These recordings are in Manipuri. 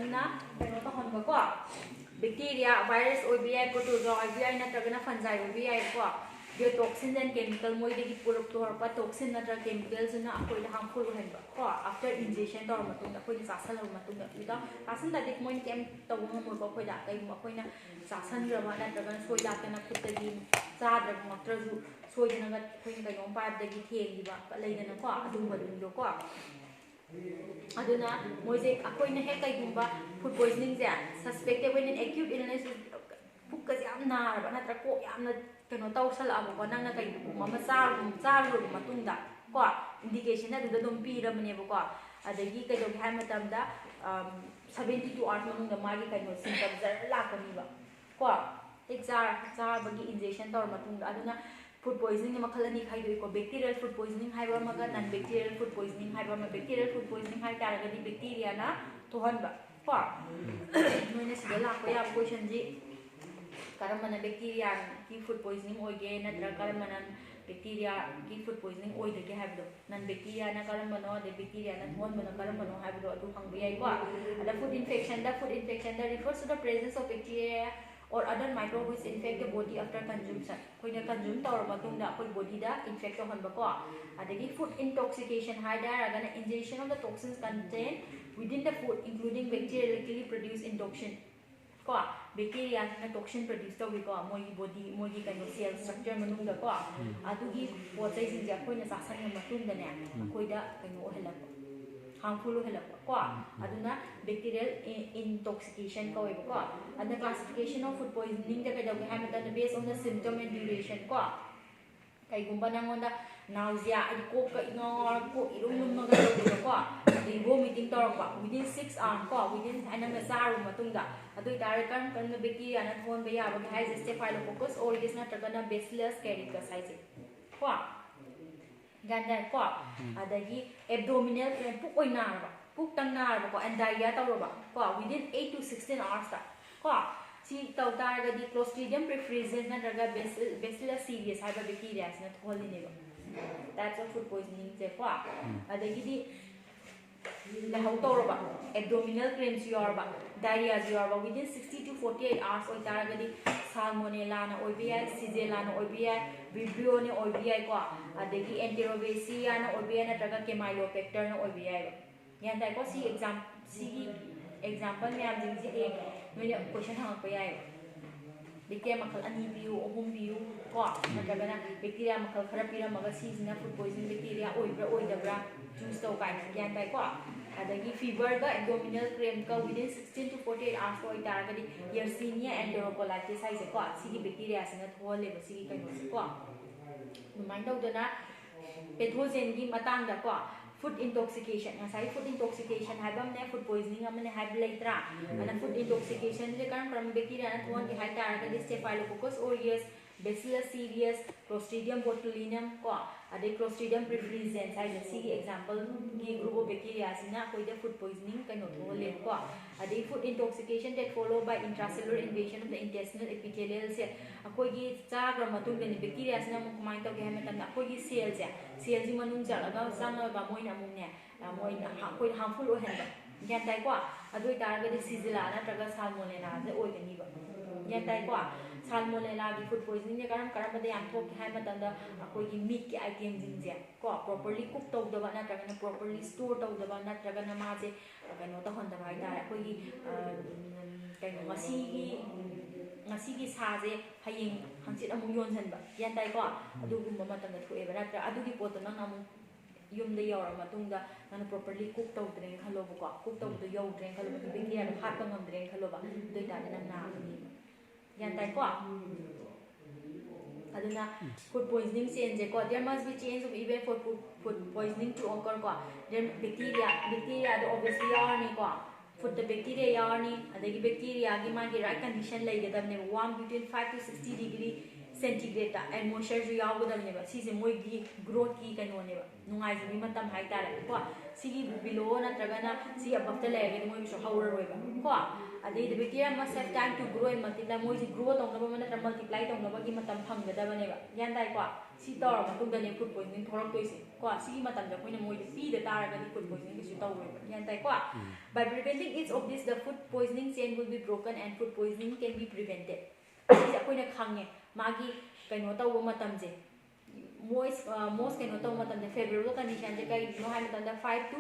ꯑꯗꯨꯅ ꯀꯩꯅꯣ ꯇꯧꯍꯟꯕꯀꯣ ꯕꯦꯛꯇꯤꯔꯤꯌꯥ ꯚꯥꯏꯔꯁ ꯑꯣꯏꯕ ꯌꯥꯏ ꯄ꯭ꯔꯣꯇꯣꯖꯣआ ꯑꯣꯏꯕ ꯌꯥꯏ ꯅꯠꯇ꯭ꯔꯒꯅ ꯐꯟꯖꯥꯏ ꯑꯣꯏꯕ ꯌꯥꯏꯀꯣ ꯇꯣꯛꯁꯤꯟ ꯑꯦꯟ ꯀꯦꯃꯤꯀꯦꯜ ꯃꯣꯏꯗꯒꯤ ꯄꯨꯔꯛꯄ ꯇꯣꯛꯁꯤꯟ ꯅꯠꯇ꯭ꯔꯒ ꯀꯦꯃꯤꯀꯦꯜꯁꯤꯅ ꯑꯩꯈꯣꯏꯗ ꯍꯥꯔꯝꯐꯨꯜ ꯑꯣꯏꯍꯟꯕ ꯀꯣ ꯑꯥꯐꯇꯔ ꯏꯟꯖꯦꯛꯁꯟ ꯇꯧꯔꯕ ꯃꯇꯨꯡꯗ ꯑꯩꯈꯣꯏꯅ ꯆꯥꯁꯜꯂꯕ ꯃꯇꯨꯡꯗ ꯋꯤꯗꯥꯎꯠ ꯆꯥꯁꯟꯗꯗꯤ ꯃꯣꯏꯅ ꯀꯩꯝ ꯇꯧꯕ ꯉꯝꯃꯣꯏꯀꯣ ꯑꯩꯈꯣꯏꯗ ꯀꯩꯒꯨꯝꯕ ꯑꯩꯈꯣꯏꯅ ꯆꯥꯁꯟꯈ꯭ꯔꯕ ꯅꯠꯇ꯭ꯔꯒꯅ ꯁꯣꯏ ꯂꯥꯛꯇꯅ ꯈꯨꯠꯇꯒꯤ ꯆꯥꯗ꯭ꯔꯃꯛꯇ꯭ꯔꯁꯨ ꯁꯣꯏꯗꯅꯒ ꯑꯩꯈꯣꯏꯅ ꯀꯩꯅꯣꯝ ꯄꯥꯏꯕꯗꯒꯤ ꯊꯦꯡꯈꯤꯕ ꯂꯩꯗꯅꯀꯣ ꯑꯗꯨꯝꯕꯗꯨꯀꯣ ꯑꯗꯨꯅ ꯃꯣꯏꯁꯦ ꯑꯩꯈꯣꯏꯅ ꯍꯦꯛ ꯀꯩꯒꯨꯝꯕ ꯐꯨꯗ ꯄꯣꯏꯖꯅꯤꯡꯁꯦ ꯁꯁꯄꯦꯛꯇꯦꯕ ꯑꯣꯏꯅ ꯑꯦꯛꯌꯨꯠ ꯏꯜꯅꯦꯁ ꯄꯨꯛꯀꯁꯦ ꯌꯥꯝ ꯅꯥꯔꯕ ꯅꯠꯇ꯭ꯔꯒ ꯀꯣꯛ ꯌꯥꯝꯅ ꯀꯩꯅꯣ ꯇꯧꯁꯜꯂꯛꯑꯕꯀꯣ ꯅꯪꯅ ꯀꯩꯒꯨꯝꯕ ꯑꯃ ꯆꯥꯔꯨꯔꯕ ꯃꯇꯨꯡꯗ ꯀꯣ ꯏꯟꯗꯤꯀꯦꯁꯟ ꯑꯗꯨꯗ ꯑꯗꯨꯝ ꯄꯤꯔꯕꯅꯦꯕꯀꯣ ꯑꯗꯒꯤ ꯀꯩꯗꯧꯒꯦ ꯍꯥꯏꯕ ꯃꯇꯝꯗ 72 hours ꯃꯅꯨꯡꯗ ꯃꯥꯒꯤ ꯀꯩꯅꯣ ꯁꯤꯝꯇꯝ ꯖꯔ ꯂꯥꯛꯀꯅꯤꯕ ꯀꯣ ꯍꯦꯛ ꯆꯥꯕꯒꯤ ꯏꯟꯖꯦꯛꯁꯟ ꯇꯧꯔ ꯃꯇꯨꯡꯗ ꯑꯗꯨꯅ ꯐꯨꯗ ꯄꯣꯏꯖꯅꯤꯡ ꯃꯈꯜ ꯑꯅꯤ ꯈꯥꯏꯗꯣꯛꯏꯀꯣ ꯕꯦꯛꯇꯤꯔꯤꯌꯦꯜ ꯐꯨꯗ ꯄꯣꯏꯖꯅꯤꯡ ꯍꯥꯏꯕ ꯑꯃꯒ ꯅꯟ ꯕꯦꯛꯇꯤꯔꯤꯌꯦꯜ ꯐꯨꯗ ꯄꯣꯏꯖꯅꯤꯡ ꯍꯥꯏꯕ ꯑꯃ ꯕꯦꯛꯇꯤꯔꯤꯌꯦꯜ ꯐꯨꯗ ꯄꯣꯏꯖꯅꯤꯡ ꯍꯥꯏ ꯇꯥꯔꯒꯗꯤ ꯕꯦꯛꯇꯤꯔꯤꯌꯥꯅ ꯊꯣꯛꯍꯟꯕ ꯀꯣ ꯅꯣꯏꯅ ꯁꯤꯗ ꯂꯥꯛꯄ ꯌꯥꯕ ꯀꯣꯏꯁꯟꯁꯤ ꯀꯔꯝꯕꯅ ꯕꯦꯛꯇꯤꯔꯤꯌꯥꯒꯤ ꯐꯨꯗ ꯄꯣꯏꯖꯅꯤꯡ ꯑꯣꯏꯒꯦ ꯅꯠꯇ꯭ꯔꯒ ꯀꯔꯝꯕꯅ ꯕꯦꯛꯇꯤꯔꯤꯌꯥꯒꯤ ꯐꯨꯗ ꯄꯣꯏꯖꯅꯤꯡ ꯑꯣꯏꯗꯒꯦ ꯍꯥꯏꯕꯗꯣ ꯅꯟ ꯕꯦꯛꯇꯤꯔꯤꯌꯥꯅ ꯀꯔꯝꯕꯅꯣ ꯑꯗꯩ ꯕꯦꯛꯇꯤꯔꯤꯌꯥꯅ ꯊꯣꯛꯍꯟꯕꯅꯣ ꯀꯔꯝꯕꯅꯣ ꯍꯥꯏꯕꯗꯣ ꯑꯗꯨ ꯍꯪꯕ ꯌꯥꯏꯀꯣ ꯑꯗ food ꯏꯟꯐꯦꯛꯁꯟꯗ refers to the presence of bacteria or other microbes which infect the body after consumption ꯑꯩꯈꯣꯏꯅ ꯀꯟꯖꯨꯝ ꯇꯧꯔ ꯃꯇꯨꯡꯗ ꯑꯩꯈꯣꯏ ꯕꯣꯗꯤꯗ ꯏꯟꯐꯦꯛ ꯇꯧꯍꯟꯕꯀꯣ ꯑꯗꯒꯤ food intoxication ꯍꯥꯏꯇꯥꯔꯒꯅ ingestion of the toxins contained within the food including bacterially produced intoxin ꯀꯣ ꯕꯦꯛꯇꯤꯔꯤꯌꯥꯁꯤꯅ ꯇꯣꯛꯁꯤꯟ ꯄ꯭ꯔꯗ꯭ꯌꯨꯁ ꯇꯧꯋꯤꯀꯣ ꯃꯣꯏꯒꯤ ꯕꯣꯗꯤ ꯃꯣꯏꯒꯤ ꯀꯩꯅꯣ ꯁꯦꯜ ꯁ꯭ꯇꯔꯛꯆꯔ ꯃꯅꯨꯡꯗꯀꯣ ꯑꯗꯨꯒꯤ ꯄꯣꯠ ꯆꯩꯁꯤꯡꯁꯦ ꯑꯩꯈꯣꯏꯅ ꯆꯥꯁꯟꯕ ꯃꯇꯨꯡꯗꯅꯦ ꯑꯩꯈꯣꯏꯗ ꯀꯩꯅꯣ ꯑꯣꯏꯍꯜꯂꯛꯄ harmful ꯑꯣꯏꯍꯜꯂꯛꯄ ꯀꯣ ꯑꯗꯨꯅ ꯕꯦꯛꯇꯤꯔꯤꯌꯦꯜ intoxication ꯀꯧꯋꯦꯕꯀꯣ ꯑꯗꯨꯅ classification of food poisoning ꯗ ꯀꯩꯗꯧꯒꯦ ꯍꯥꯏꯕ ꯃꯇꯝꯗ based on the symptom and duration ꯀꯣ ꯀꯩꯒꯨꯝꯕ ꯅꯪꯉꯣꯟꯗ nausea ꯍꯥꯏꯗꯤ ꯀꯣꯛꯀ ꯏꯉꯥꯎꯔ ꯀꯣꯛ ꯏꯔꯨꯝ ꯂꯨꯝꯃꯒ ꯇꯧꯕꯀꯣ ꯑꯗꯩ vomiting ꯇꯧꯔꯛꯄ within 6 hours ꯀꯣ within ꯅꯪꯅ ꯆꯥꯔꯨꯕ ꯃꯇꯨꯡꯗ ꯑꯗꯨ ꯑꯣꯏꯇꯥꯔꯗꯤ ꯀꯔꯝ ꯀꯔꯝꯕ ꯕꯦꯛꯇꯤꯔꯤꯌꯥꯅ ꯊꯣꯛꯍꯟꯕ ꯌꯥꯕꯒꯦ ꯍꯥꯏꯁꯦ Staphylococcus aureus ꯅꯠꯇ꯭ꯔꯒꯅ Bacillus caerulescens ꯍꯥꯏꯁꯦ ꯀꯣ ꯒ꯭ꯌꯥꯟ ꯇꯥꯏꯀꯣ ꯑꯗꯒꯤ abdominal pain ꯄꯨꯛ ꯑꯣꯏꯅ ꯅꯥꯔꯕ ꯄꯨꯛꯇꯪ ꯅꯥꯔꯕꯀꯣ and diarrhea ꯇꯧꯔꯕ ꯀꯣ within 8 to 16 hours ꯀꯣ ꯁꯤ ꯇꯧ ꯇꯥꯔꯒꯗꯤ Clostridium perfringens ꯅꯠꯇ꯭ꯔꯒ Bacillus cereus ꯍꯥꯏꯕ ꯕꯦꯛꯇꯤꯔꯤꯌꯥꯁꯤꯅ ꯊꯣꯛꯍꯜꯂꯤꯅꯦꯕ types of food poisoning ꯁꯦ ꯀꯣ ꯑꯗꯒꯤꯗꯤ ꯂꯥꯏꯍꯧ ꯇꯧꯔꯕ abdominal cramps ꯌꯥꯎꯔꯕ diarrhea ꯌꯥꯎꯔꯕ within 60 to 48 hours ꯑꯣꯏꯇꯥꯔꯒꯗꯤ salmonella ꯑꯣꯏꯕ ꯌꯥꯏ Shigella ꯑꯣꯏꯕ ꯌꯥꯏ Vibrio ꯑꯣꯏꯕ ꯌꯥꯏꯀꯣ ꯑꯗꯒꯤ Enterobacter ꯑꯣꯏꯕ ꯌꯥꯏ ꯅꯠꯇ꯭ꯔꯒ Campylobacter ꯑꯣꯏꯕ ꯌꯥꯏꯕ ꯒ꯭ꯌꯥꯟ ꯇꯥꯏꯀꯣ ꯁꯤꯒꯤ ꯑꯦꯛꯖꯥꯝꯄꯜ ꯃꯌꯥꯝꯁꯤꯡꯁꯤꯗꯤ ꯅꯣꯏꯅ ꯀꯣꯏꯁꯟ ꯍꯪꯉꯛꯄ ꯌꯥꯏꯕ ꯕꯦꯛꯇꯤꯔꯤꯌꯥ ꯃꯈꯜ 2 ꯄꯤꯌꯨ 3 ꯄꯤꯌꯨ ꯀꯣ ꯅꯠꯇ꯭ꯔꯒꯅ ꯕꯦꯛꯇꯤꯔꯤꯌా ꯃꯈꯜ ꯈꯔ ꯄꯤꯔꯝꯃꯒ ꯁꯤꯁꯤꯅ ꯐꯨꯗ ꯄꯣꯏꯖꯅꯤꯡ ꯕꯦꯛꯇꯤꯔꯤꯌꯥ ꯑꯣꯏꯕ꯭ꯔꯥ ꯑꯣꯏꯗꯕ꯭ꯔꯥ ꯆꯨꯁ ꯇꯧ ꯀꯥꯏꯅ ꯒ꯭ꯌꯥꯟ ꯇꯥꯏꯀꯣ ꯑꯗꯒꯤ ꯐꯤꯚꯔꯒ abdominal crampꯀ within 16 to 48 hours ꯑꯣꯏꯇꯥꯔꯒꯗꯤ Yersinia enterocolitis ꯍꯥꯏꯁꯦꯀꯣ ꯁꯤꯒꯤ ꯕꯦꯛꯇꯤꯔꯤꯌꯥꯁꯤꯅ ꯊꯣꯛꯍꯜꯂꯦꯕ ꯁꯤꯒꯤ ꯀꯩꯅꯣꯁꯦꯀꯣ ꯑꯗꯨꯃꯥꯏꯅ ꯇꯧꯗꯅ ꯄꯦꯊꯣꯖꯦꯟꯒꯤ ꯃꯇꯥꯡꯗꯀꯣ food intoxication ꯉꯁꯥꯏ food intoxication ꯍꯥꯏꯕ ꯑꯃꯅꯦ food poisoning ꯑꯃꯅꯦ ꯍꯥꯏꯕ ꯂꯩꯇ꯭ꯔꯥ ꯑꯗꯨꯅ food intoxication ꯁꯦ ꯀꯔꯝ ꯀꯔꯝꯕ ꯕꯦꯛꯇꯤꯔꯤꯌꯥꯅ ꯊꯣꯛꯍꯟꯒꯦ ꯍꯥꯏ ꯇꯥꯔꯒꯗꯤ Staphylococcus aureus Bacillus cereus Clostridium botulinum ꯀꯣ ꯑꯗꯩ Clostridium perfringens ꯍꯥꯏꯁꯦ ꯁꯤꯒꯤ ꯑꯦꯛꯖꯥꯝꯄꯜꯒꯤ ꯒ꯭ꯔꯨꯞ ꯑꯣꯐ ꯕꯦꯛꯇꯤꯔꯤꯌꯥꯁꯤꯅ ꯑꯩꯈꯣꯏꯗ food poisoning ꯀꯩꯅꯣ ꯊꯣꯛꯍꯜꯂꯦꯕꯀꯣ ꯑꯗꯩ food intoxication that followed by intracellular invasion of the intestinal epithelial ꯁꯦ ꯑꯩꯈꯣꯏꯒꯤ ꯆꯥꯈ꯭ꯔ ꯃꯇꯨꯡꯗꯅꯤ ꯕꯦꯛꯇꯤꯔꯤꯌꯥꯁꯤꯅ ꯑꯃꯨꯛ ꯀꯃꯥꯏꯅ ꯇꯧꯒꯦ ꯍꯥꯏꯕ ꯃꯇꯝꯗ ꯑꯩꯈꯣꯏꯒꯤ ꯁꯦꯜꯁꯤ ꯃꯅꯨꯡ ꯆꯪꯉꯒ ꯃꯣꯏꯅ ꯑꯃꯨꯛꯅꯦ ꯃꯣꯏꯅ ꯑꯩꯈꯣꯏꯗ harmful ꯑꯣꯏꯍꯟꯕ ꯒ꯭ꯌꯥꯟ ꯇꯥꯏꯀꯣ ꯑꯗꯨ ꯑꯣꯏꯇꯥꯔꯒꯗꯤ Shigella ꯅꯠꯇ꯭ꯔꯒ Salmonella ꯑꯣꯏꯒꯅꯤꯕ ꯒ꯭ꯌꯥꯟ ꯇꯥꯏꯀꯣ Salmonella ꯐꯨꯗ ꯄꯣꯏꯖꯅꯤꯡꯁꯦ ꯀꯔꯝꯕꯗ ꯌꯥꯝ ꯊꯣꯛꯀꯦ ꯍꯥꯏꯕ ꯃꯇꯝꯗ ꯑꯩꯈꯣꯏꯒꯤ ꯃꯤꯠꯀꯤ ꯑꯥꯏꯇꯦꯝꯁꯤꯡꯁꯦ ꯀꯣ ꯄ꯭ꯔꯣꯄꯔꯂꯤ ꯀꯨꯛ ꯇꯧꯗꯕ ꯅꯠꯇ꯭ꯔꯒꯅ ꯄ꯭ꯔꯣꯄꯔꯂꯤ ꯁ꯭ꯇꯣꯔ ꯇꯧꯗꯕ ꯅꯠꯇ꯭ꯔꯒꯅ ꯃꯥꯁꯦ ꯀꯩꯅꯣ ꯇꯧꯍꯟꯗꯕ ꯍꯥꯏꯇꯥꯔꯦ ꯑꯩꯈꯣꯏꯒꯤ ꯀꯩꯅꯣ ꯉꯁꯤꯒꯤ ꯁꯥꯁꯦ ꯍꯌꯦꯡ ꯍꯪꯆꯤꯠ ꯑꯃꯨꯛ ꯌꯣꯟꯁꯤꯟꯕ ꯒ꯭ꯌꯥꯟ ꯇꯥꯏꯀꯣ ꯑꯗꯨꯒꯨꯝꯕ ꯃꯇꯝꯗ ꯊꯣꯛꯑꯦꯕ ꯅꯠꯇ꯭ꯔꯒ ꯑꯗꯨꯒꯤ ꯄꯣꯠꯇꯣ ꯅꯪꯅ ꯑꯃꯨꯛ ꯌꯨꯝꯗ ꯌꯧꯔꯕ ꯃꯇꯨꯡꯗ ꯅꯪꯅ ꯄ꯭ꯔꯣꯄꯔꯂꯤ ꯀꯨꯛ ꯇꯧꯗ꯭ꯔꯦꯅ ꯈꯜꯂꯣꯕꯀꯣ ꯀꯨꯛ ꯇꯧꯕꯗꯣ ꯌꯧꯗ꯭ꯔꯦꯅ ꯈꯜꯂꯣꯕ ꯕꯦꯛꯇꯤꯔꯤꯌꯥꯗꯣ ꯍꯥꯠꯄ ꯉꯝꯗ꯭ꯔꯦꯅ ꯈꯜꯂꯣꯕ ꯑꯗꯨ ꯑꯣꯏꯇꯥꯔꯗꯤ ꯅꯪ ꯅꯥꯒꯅꯤꯕ ꯒ꯭ꯌꯥꯟ ꯇꯥꯏꯀꯣ aduna food poisoning change ko there must be change of event for food poisoning to occur ko then bacteria do obviously yarni ko food the bacteria yarni adagi bacteria gi ma gi right condition laigadamne warm between 5 to 60 degree centigrade and moisture ju yawgadamne ba si se moi gi growth ki kano ne ba nungai ji matam hai tare ko ꯁꯤꯒꯤ below ꯅꯠꯇ꯭ꯔꯒꯅ ꯁꯤ above ꯂꯩꯔꯒꯗꯤ ꯃꯣꯏꯁꯨ ꯍꯧꯔꯔꯣꯏꯕ ꯀꯣ ꯑꯗꯩꯗꯤ bacteria must have time to grow and multiply ꯃꯣꯏꯁꯤ grow ꯇꯧꯅꯕ ꯅꯠꯇ꯭ꯔꯒ multiply ꯇꯧꯅꯕꯒꯤ ꯃꯇꯝ ꯐꯪꯒꯗꯕꯅꯦꯕ ꯒ꯭ꯌꯥꯟ ꯇꯥꯏꯀꯣ ꯁꯤ ꯇꯧꯔ ꯃꯇꯨꯡꯗꯅꯦ food poisoning ꯊꯣꯔꯛꯇꯣꯏꯁꯦ ꯀꯣ ꯁꯤꯒꯤ ꯃꯇꯝꯗ ꯑꯩꯈꯣꯏꯅ ꯃꯣꯏꯗ ꯄꯤꯗ ꯇꯥꯔꯒꯗꯤ food poisoning ꯀꯩꯁꯨ ꯇꯧꯔꯣꯏꯕ ꯒ꯭ꯌꯥꯟ ꯇꯥꯏꯀꯣ by preventing each of these the food poisoning chain will be broken and food poisoning can be prevented ꯁꯤꯁꯦ ꯑꯩꯈꯣꯏꯅ ꯈꯪꯉꯦ ꯃꯥꯒꯤ ꯀꯩꯅꯣ ꯇꯧꯕ ꯃꯇꯝꯁꯦ most ꯀꯩꯅꯣ ꯇꯧꯕ ꯃꯇꯝꯗ favorable conditionꯁꯦ ꯀꯩꯒꯤꯅꯣ ꯍꯥꯏꯕ ꯃꯇꯝꯗ 5 to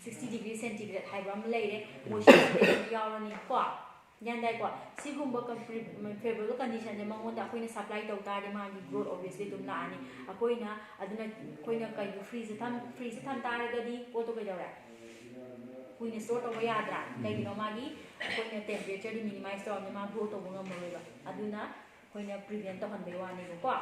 60 degree centigrade ꯍꯥꯏꯕ ꯑꯃ ꯂꯩꯔꯦ moisture ꯌꯥꯎꯔꯅꯤ ꯀꯣ ꯒ꯭ꯌꯥꯟ ꯇꯥꯏꯀꯣ ꯁꯤꯒꯨꯝꯕ favorable conditionꯁꯦ ꯃꯉꯣꯟꯗ ꯑꯩꯈꯣꯏꯅ supply ꯇꯧ ꯇꯥꯔꯗꯤ ꯃꯥꯒꯤ growth obviously ꯑꯗꯨꯝ ꯂꯥꯛꯑꯅꯤ ꯑꯩꯈꯣꯏꯅ ꯑꯗꯨꯅ ꯑꯩꯈꯣꯏꯅ ꯀꯩꯅꯣ ꯐ꯭ꯔꯤꯖ ꯊꯝ ꯇꯥꯔꯒꯗꯤ ꯄꯣꯠꯇꯣ ꯀꯩꯗꯧꯔꯦ ꯀꯨꯏꯅ ꯁ꯭ꯇꯣꯔ ꯇꯧꯕ ꯌꯥꯗ꯭ꯔꯥ ꯀꯩꯒꯤꯅꯣ ꯃꯥꯒꯤ ꯑꯩꯈꯣꯏꯅ ꯇꯦꯝꯄꯔꯦꯆꯔꯗꯤ ꯃꯤꯅꯤꯃꯥꯏꯁ ꯇꯧꯔꯕꯅꯤ ꯃꯥ ꯒ꯭ꯔꯣ ꯇꯧꯕ ꯉꯝꯃꯔꯣꯏꯕ ꯑꯗꯨꯅ ꯑꯩꯈꯣꯏꯅ ꯄ꯭ꯔꯤꯚꯦꯟ ꯇꯧꯍꯟꯕꯩ ꯋꯥꯅꯦꯕꯀꯣ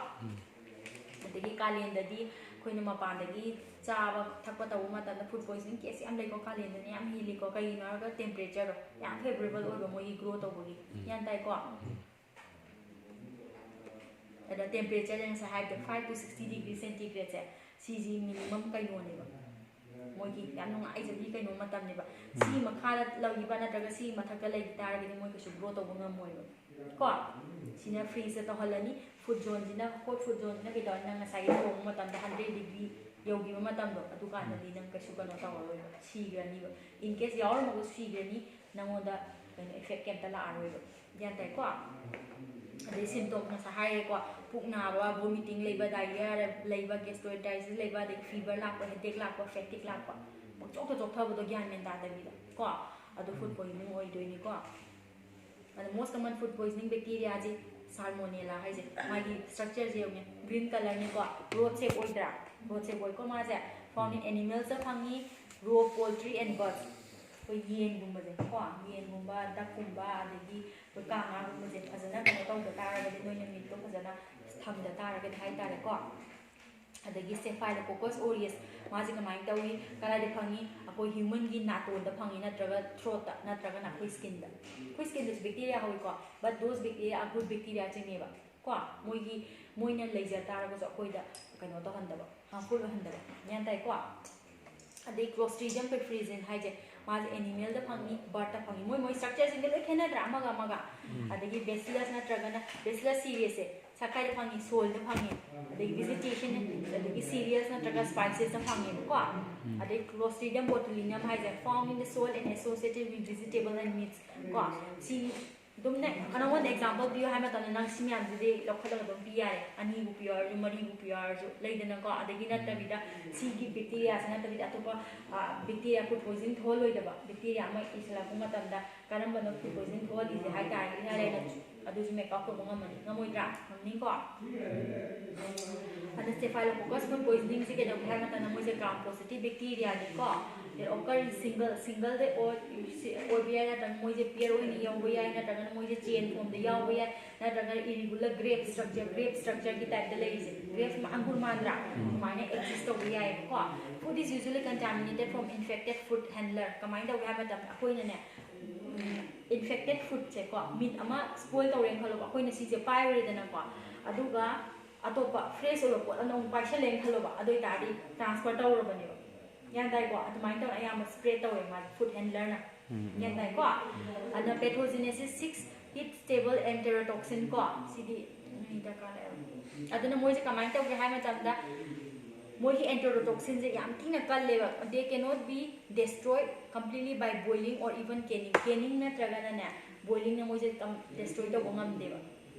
ꯑꯗꯒꯤ ꯀꯥꯂꯦꯟꯗꯗꯤ ꯑꯩꯈꯣꯏꯅ ꯃꯄꯥꯟꯗꯒꯤ ꯆꯥꯕ ꯊꯛꯄ ꯇꯧꯕ ꯃꯇꯝꯗ ꯐꯨꯗ ꯄꯣꯏꯖꯅꯤꯡ ꯀꯦꯁ ꯌꯥꯝ ꯂꯩꯀꯣ ꯀꯥꯂꯦꯟꯗꯅ ꯌꯥꯝ ꯍꯦꯜꯂꯤꯀꯣ ꯀꯩꯒꯤꯅꯣ ꯍꯥꯏꯔꯒ ꯇꯦꯝꯄꯔꯦꯆꯔꯗꯣ ꯌꯥꯝ ꯐꯦꯚꯔꯦꯕꯜ ꯑꯣꯏꯕ ꯃꯣꯏꯒꯤ ꯒ꯭ꯔꯣ ꯇꯧꯕꯒꯤ ꯒ꯭ꯌꯥꯟ ꯇꯥꯏꯀꯣ ꯑꯗ ꯇꯦꯝꯄꯔꯦꯆꯔꯁꯦ ꯉꯁꯥꯏ ꯍꯥꯏꯕꯗꯣ 5 to 60 degree centigrade ꯁꯤꯁꯤ ꯃꯤꯅꯤꯃꯝ ꯀꯩꯅꯣꯅꯦꯕ ꯃꯣꯏꯒꯤ ꯌꯥꯝ ꯅꯨꯡꯉꯥꯏꯖꯕꯤ ꯀꯩꯅꯣ ꯃꯇꯝꯅꯦꯕ ꯁꯤ ꯃꯈꯥꯗ ꯂꯩꯕ ꯅꯠꯇ꯭ꯔꯒ ꯁꯤ ꯃꯊꯛꯇ ꯂꯩꯕ ꯇꯥꯔꯒꯗꯤ ꯃꯣꯏ ꯀꯩꯁꯨ ꯒ꯭ꯔꯣ ꯇꯧꯕ ꯉꯝꯃꯣꯏꯕ ꯀꯣ ꯁꯤꯅ ꯐ꯭रीꯖꯇ ꯇꯧꯍꯜꯂꯅꯤ ꯐꯨꯗ ꯖꯣꯟꯁꯤꯅ ꯍꯣꯠ ꯐꯨꯗ ꯖꯣꯟꯁꯤꯅ ꯀꯩꯗꯧꯔꯅꯤ ꯅꯪ ꯉꯁꯥꯏꯒꯤ ꯊꯣꯡꯕ ꯃꯇꯝꯗ 100 degree ꯌꯧꯈꯤꯕ ꯃꯇꯝꯗꯣ ꯑꯗꯨꯀꯥꯟꯗꯗꯤ ꯅꯪ ꯀꯩꯁꯨ ꯀꯩꯅꯣ ꯇꯧꯔꯔꯣꯏꯕ ꯁꯤꯈ꯭ꯔꯅꯤꯕ ꯏꯟ ꯀꯦꯁ ꯌꯥꯎꯔꯝꯃꯒꯁꯨ ꯁꯤꯈ꯭ꯔꯅꯤ ꯅꯪꯉꯣꯟꯗ ꯀꯩꯅꯣ ꯏꯐꯦꯛ ꯀꯩꯝꯇ ꯂꯥꯛꯑꯔꯣꯏꯕ ꯒ꯭ꯌꯥꯟ ꯇꯥꯏꯀꯣ ꯑꯗꯩ ꯁꯤꯝꯇꯣꯝ ꯉꯁꯥꯏ ꯍꯥꯏꯔꯦꯀꯣ ꯄꯨꯛ ꯅꯥꯕ ꯚꯣꯃꯤꯇꯤꯡ ꯂꯩꯕ ꯗꯥꯏꯔꯤꯌꯥ ꯂꯩꯕ ꯒꯦꯁꯇ꯭ꯔꯣꯏꯟꯇꯥꯏꯇꯤꯁ ꯂꯩꯕ ꯑꯗꯒꯤ ꯐꯤꯚꯔ ꯂꯥꯛꯄ ꯍꯦꯗꯦꯛ ꯂꯥꯛꯄ ꯐꯦꯇꯤꯛ ꯂꯥꯛꯄ ꯄꯪꯆꯣꯛꯇ ꯆꯣꯛꯊꯕꯗꯣ ꯒ꯭ꯌꯥꯟ ꯃꯦꯟ ꯇꯥꯗꯕꯤꯗ ꯀꯣ ꯑꯗꯨ ꯐꯨꯗ ꯄꯣꯏꯖꯅꯤꯡ ꯑꯣꯏꯗꯣꯏꯅꯤꯀꯣ ꯑꯗ ꯃꯣꯁ ꯀꯃꯟ ꯐꯨꯗ ꯄꯣꯏꯖꯅꯤꯡ ꯕꯦꯛꯇꯤꯔꯤꯌꯥꯁꯤ ꯁꯥꯜꯃꯣꯅꯦꯂꯥ ꯍꯥꯏꯁꯦ ꯃꯥꯒꯤ ꯁ꯭ꯇ꯭ꯔꯛꯆꯔꯁꯦ ꯌꯦꯡꯉꯨꯅꯦ ꯒ꯭ꯔꯤꯟ ꯀꯂꯔꯅꯤꯀꯣ ꯔꯣꯠ ꯁꯦꯞ ꯑꯣꯏꯗ꯭ꯔꯥ ꯔꯣꯠ ꯁꯦꯞ ꯑꯣꯏꯀꯣ ꯃꯥꯁꯦ ꯐꯥꯎꯟ ꯏꯟ ꯑꯦꯅꯤꯃꯦꯜꯁꯇ ꯐꯪꯉꯤ ꯔꯣ ꯄꯣꯜꯇ꯭ꯔꯤ ꯑꯦꯟ ꯕꯔꯗꯁ ꯑꯩꯈꯣꯏ ꯌꯦꯟꯒꯨꯝꯕꯁꯦ ꯀꯣ ꯌꯦꯟꯒꯨꯝꯕ ꯗꯛꯀꯨꯝꯕ ꯑꯗꯒꯤ ꯑꯩꯈꯣꯏ ꯀꯥ ꯉꯥꯒꯨꯝꯕꯁꯦ ꯐꯖꯅ ꯀꯩꯅꯣ ꯇꯧꯗ ꯇꯥꯔꯒꯗꯤ ꯅꯣꯏꯅ ꯃꯤꯠꯇꯣ ꯐꯖꯅ ꯊꯝꯗ ꯇꯥꯔꯒꯗꯤ ꯍꯥꯏꯇꯥꯔꯦꯀꯣ ꯑꯗꯒꯤ ꯁꯦꯐꯥꯏꯂꯣꯀꯣꯀꯁ ꯑꯣꯔꯤꯌꯁ ꯃꯥꯁꯦ ꯀꯃꯥꯏꯅ ꯇꯧꯏ ꯀꯗꯥꯏꯗ ꯐꯪꯉꯤ ꯑꯩꯈꯣꯏ ꯍ꯭ꯌꯨꯃꯟꯒꯤ ꯅꯥꯇꯣꯟꯗ ꯐꯪꯉꯤ ꯅꯠꯇ꯭ꯔꯒ ꯊ꯭ꯔꯣꯠꯇ ꯅꯠꯇ꯭ꯔꯒꯅ ꯑꯩꯈꯣꯏ ꯁ꯭ꯀꯤꯟꯗ ꯑꯩꯈꯣꯏ ꯁ꯭ꯀꯤꯟꯗꯁꯨ bacteria ꯍꯧꯋꯤꯀꯣ but dose bacteria good bacteria ꯆꯤꯡꯉꯦꯕ ꯀꯣ ꯃꯣꯏꯅ ꯂꯩꯖ ꯇꯥꯔꯒꯁꯨ ꯑꯩꯈꯣꯏꯗ ꯀꯩꯅꯣ ꯇꯧꯍꯟꯗꯕ ꯍꯥꯔꯝꯐꯨꯜ ꯑꯣꯏꯍꯟꯗꯕ ꯒ꯭ꯌꯥꯟ ꯇꯥꯏꯀꯣ ꯑꯗꯩ ꯀ꯭ꯂꯣꯁꯇ꯭ꯔꯤꯗꯤꯌꯝ ꯄꯦꯔꯐ꯭ꯔꯤꯖꯤꯟ ꯍꯥꯏꯁꯦ ꯃꯥꯁꯦ ꯑꯦꯅꯤꯃꯦꯜꯗ ꯐꯪꯉꯤ ꯕꯥꯔꯗꯇ ꯐꯪꯉꯤ ꯃꯣꯏ ꯁ꯭ꯇ꯭ꯔꯛꯆꯔꯁꯤꯡꯁꯦ ꯂꯣꯏ ꯈꯦꯠꯅꯗ꯭ꯔꯥ ꯑꯃꯒ ꯑꯗꯒꯤ ꯕꯦꯁꯤꯂꯁ ꯅꯠꯇ꯭ꯔꯒꯅ ꯕꯦꯁꯤꯂꯁ ꯁꯤꯔꯤꯌꯁꯁꯦ ꯁꯀꯥꯏꯗ ꯐꯪꯉꯤ ꯁꯣꯏꯜꯗ ꯐꯪꯉꯤ ꯑꯗꯒꯤ ꯚꯤꯖꯤꯇꯦꯁꯟ ꯑꯗꯒꯤ ꯁꯤꯔꯤꯌꯜꯁ ꯅꯠꯇ꯭ꯔꯒ ꯁ꯭ꯄꯥꯏꯁꯦꯁꯇ ꯐꯪꯉꯦꯕꯀꯣ ꯑꯗꯩ ꯀ꯭ꯂꯣꯁꯇ꯭ꯔꯤꯗꯤꯌꯝ ꯕꯣꯇꯨꯂꯤꯅꯝ ꯍꯥꯏꯁꯦ found in the soil and associated with vegetable and meats ꯀꯣ ꯁꯤ ꯑꯗꯨꯝ ꯅꯉꯣꯟꯗ ꯑꯦꯛꯖꯥꯝꯄꯜ ꯄꯤꯌꯨ ꯍꯥꯏ ꯃꯇꯝꯗ ꯅꯪ ꯁꯤ ꯃꯌꯥꯝꯁꯤꯗꯤ ꯂꯧꯈꯠꯂꯒ ꯑꯗꯨꯝ ꯄꯤ ꯌꯥꯔꯦ ꯑꯅꯤꯕꯨ ꯄꯤꯌꯨ ꯍꯥꯏꯔꯁꯨ ꯃꯔꯤꯕꯨ ꯄꯤꯌꯨ ꯍꯥꯏꯔꯁꯨ ꯂꯩꯗꯅꯀꯣ ꯑꯗꯒꯤ ꯅꯠꯇꯕꯤꯗ ꯁꯤꯒꯤ ꯕꯦꯛꯇꯤꯔꯤꯌꯥꯁꯤ ꯅꯠꯇꯕꯤꯗ ꯑꯇꯣꯞꯄ ꯕꯦꯛꯇꯤꯔꯤꯌꯥ ꯐꯨꯗ ꯄꯣꯏꯖꯅꯤꯡ ꯊꯣꯛꯍꯜꯂꯣꯏꯗꯕ ꯕꯦꯛꯇꯤꯔꯤꯌꯥ ꯑꯃ ꯏꯁꯤꯜꯂꯛꯄ ꯃꯇꯝꯗ ꯀꯔꯝꯕꯅ ꯐꯨꯗ ꯄꯣꯏꯖꯅꯤꯡ ꯊꯣꯛꯍꯜꯂꯤꯁꯦ ꯍꯥꯏꯇꯥꯔꯦ ꯏꯍꯥ ꯂꯩꯅ ꯑꯗꯨꯁꯨ ꯃꯦꯛ ꯑꯥꯎꯠ ꯇꯧꯕ ꯉꯝꯃꯅꯤ ꯉꯝꯃꯣꯏꯗ꯭ꯔꯥ ꯉꯝꯅꯤꯀꯣ ꯑꯗ ꯁ꯭ꯇꯦꯐꯥꯏꯂꯣꯀꯣꯀꯁ ꯐꯨꯗ ꯄꯣꯏꯖꯅꯤꯡꯁꯦ ꯀꯩꯗꯧꯒꯦ ꯍꯥꯏꯕ ꯃꯇꯝꯗ ꯃꯣꯏꯁꯦ ꯒ꯭ꯔꯥꯝ ꯄꯣꯖꯤꯇꯤভ ꯕꯦꯛꯇꯤꯔꯤꯌꯥꯅꯤꯀꯣ ꯑꯣꯀꯔ ꯁꯤꯡꯒꯜꯗ ꯑꯣꯏꯕ ꯌꯥꯏ ꯅꯠꯇ꯭ꯔꯒ ꯃꯣꯏꯁꯦ ꯄꯤꯌꯔ ꯑꯣꯏꯅ ꯌꯧꯕ ꯌꯥꯏ ꯅꯠꯇ꯭ꯔꯒꯅ ꯃꯣꯏꯁꯦ ꯆꯦꯟ ꯐꯣꯝꯗ ꯌꯥꯎꯕ ꯌꯥꯏ ꯅꯠꯇ꯭ꯔꯒꯅ ꯏꯔꯤꯒꯨꯂꯔ ꯒ꯭ꯔꯦꯞ ꯁ꯭ꯇ꯭ꯔꯛꯆꯔꯒꯤ ꯇꯥꯏꯞꯇ ꯂꯩꯔꯤꯁꯦ ꯒ꯭ꯔꯦꯞ ꯑꯪꯒꯨꯔ ꯃꯥꯟꯗ꯭ꯔꯥ ꯑꯗꯨꯃꯥꯏꯅ ꯑꯦꯛꯖꯤꯁ ꯇꯧꯕ ꯌꯥꯏꯑꯕꯀꯣ ꯐꯨꯗ ꯏꯁ ꯌꯨꯖꯨꯋꯦꯂꯤ ꯀꯟꯇꯥꯃꯤꯅꯦꯇꯦड ꯐ꯭ꯔꯣꯝ ꯏꯟꯐꯦꯛꯇꯦड ꯐꯨꯗ ꯍꯦꯟꯗꯂꯔ ꯀꯃꯥꯏꯅ ꯇꯧꯒꯦ ꯍꯥꯏꯕ ꯃꯇꯝꯗ ꯑꯩꯈꯣꯏꯅꯅꯦ ꯏꯟꯐꯦꯛꯇꯦड ꯐꯨꯗꯁꯦ ꯀꯣ ꯃꯤꯠ ꯑꯃ ꯁ꯭ꯄꯣꯏꯜ ꯇꯧꯔꯦꯅ ꯈꯜꯂꯣꯕ ꯑꯩꯈꯣꯏꯅ ꯁꯤꯁꯦ ꯄꯥꯏꯔꯨꯔꯦꯗꯅꯀꯣ ꯑꯗꯨꯒ ꯑꯇꯣꯞꯄ ꯐ꯭ꯔꯦꯁ ꯑꯣꯏꯕ ꯄꯣꯠ ꯑꯃ ꯄꯥꯏꯁꯜꯂꯦꯅ ꯈꯜꯂꯣꯕ ꯑꯗꯨ ꯑꯣꯏꯇꯥꯔꯗꯤ ꯇ꯭ꯔꯥꯟꯁꯐꯔ ꯇꯧꯔꯕꯅꯦꯕ ꯒ꯭ꯌꯥꯟ ꯇꯥꯏꯀꯣ ꯑꯗꯨꯃꯥꯏꯅ ꯇꯧꯔ ꯑꯌꯥꯝꯕ ꯁ꯭ꯄ꯭ꯔꯦꯗ ꯇꯧꯋꯦ ꯃꯥꯒꯤ ꯐꯨꯗ ꯍꯦꯟꯗꯂꯔꯅ ꯒ꯭ꯌꯥꯟ ꯇꯥꯏꯀꯣ ꯑꯗꯨꯅ ꯄꯦꯊꯣꯖꯤꯅꯦꯁꯤꯁ 6 ꯍꯤꯠ ꯁ꯭ꯇꯦꯕꯜ ꯑꯦꯟꯇꯦꯔꯣꯇꯣꯛꯁꯤꯟ ꯀꯣ ꯁꯤꯗꯤ ꯗꯔꯀꯥꯔ ꯂꯩꯔꯣꯏ ꯑꯗꯨꯅ ꯃꯣꯏꯁꯦ ꯀꯃꯥꯏꯅ ꯇꯧꯒꯦ ꯍꯥꯏ ꯃꯇꯝꯗ ꯃꯣꯏꯒꯤ ꯑꯦꯟꯇꯦꯔꯣꯇꯣꯛꯁꯤꯟꯁꯦ ꯌꯥꯝ ꯊꯤꯅ ꯀꯜꯂꯦꯕ they cannot be destroy completely by boiling or even canning ꯅꯠꯇ꯭ꯔꯒꯅꯅꯦ ꯕꯣꯏꯂꯤꯡꯅ ꯃꯣꯏꯁꯦ ꯗꯦꯁꯇ꯭ꯔꯣꯏ ꯇꯧꯕ ꯉꯝꯗꯦꯕ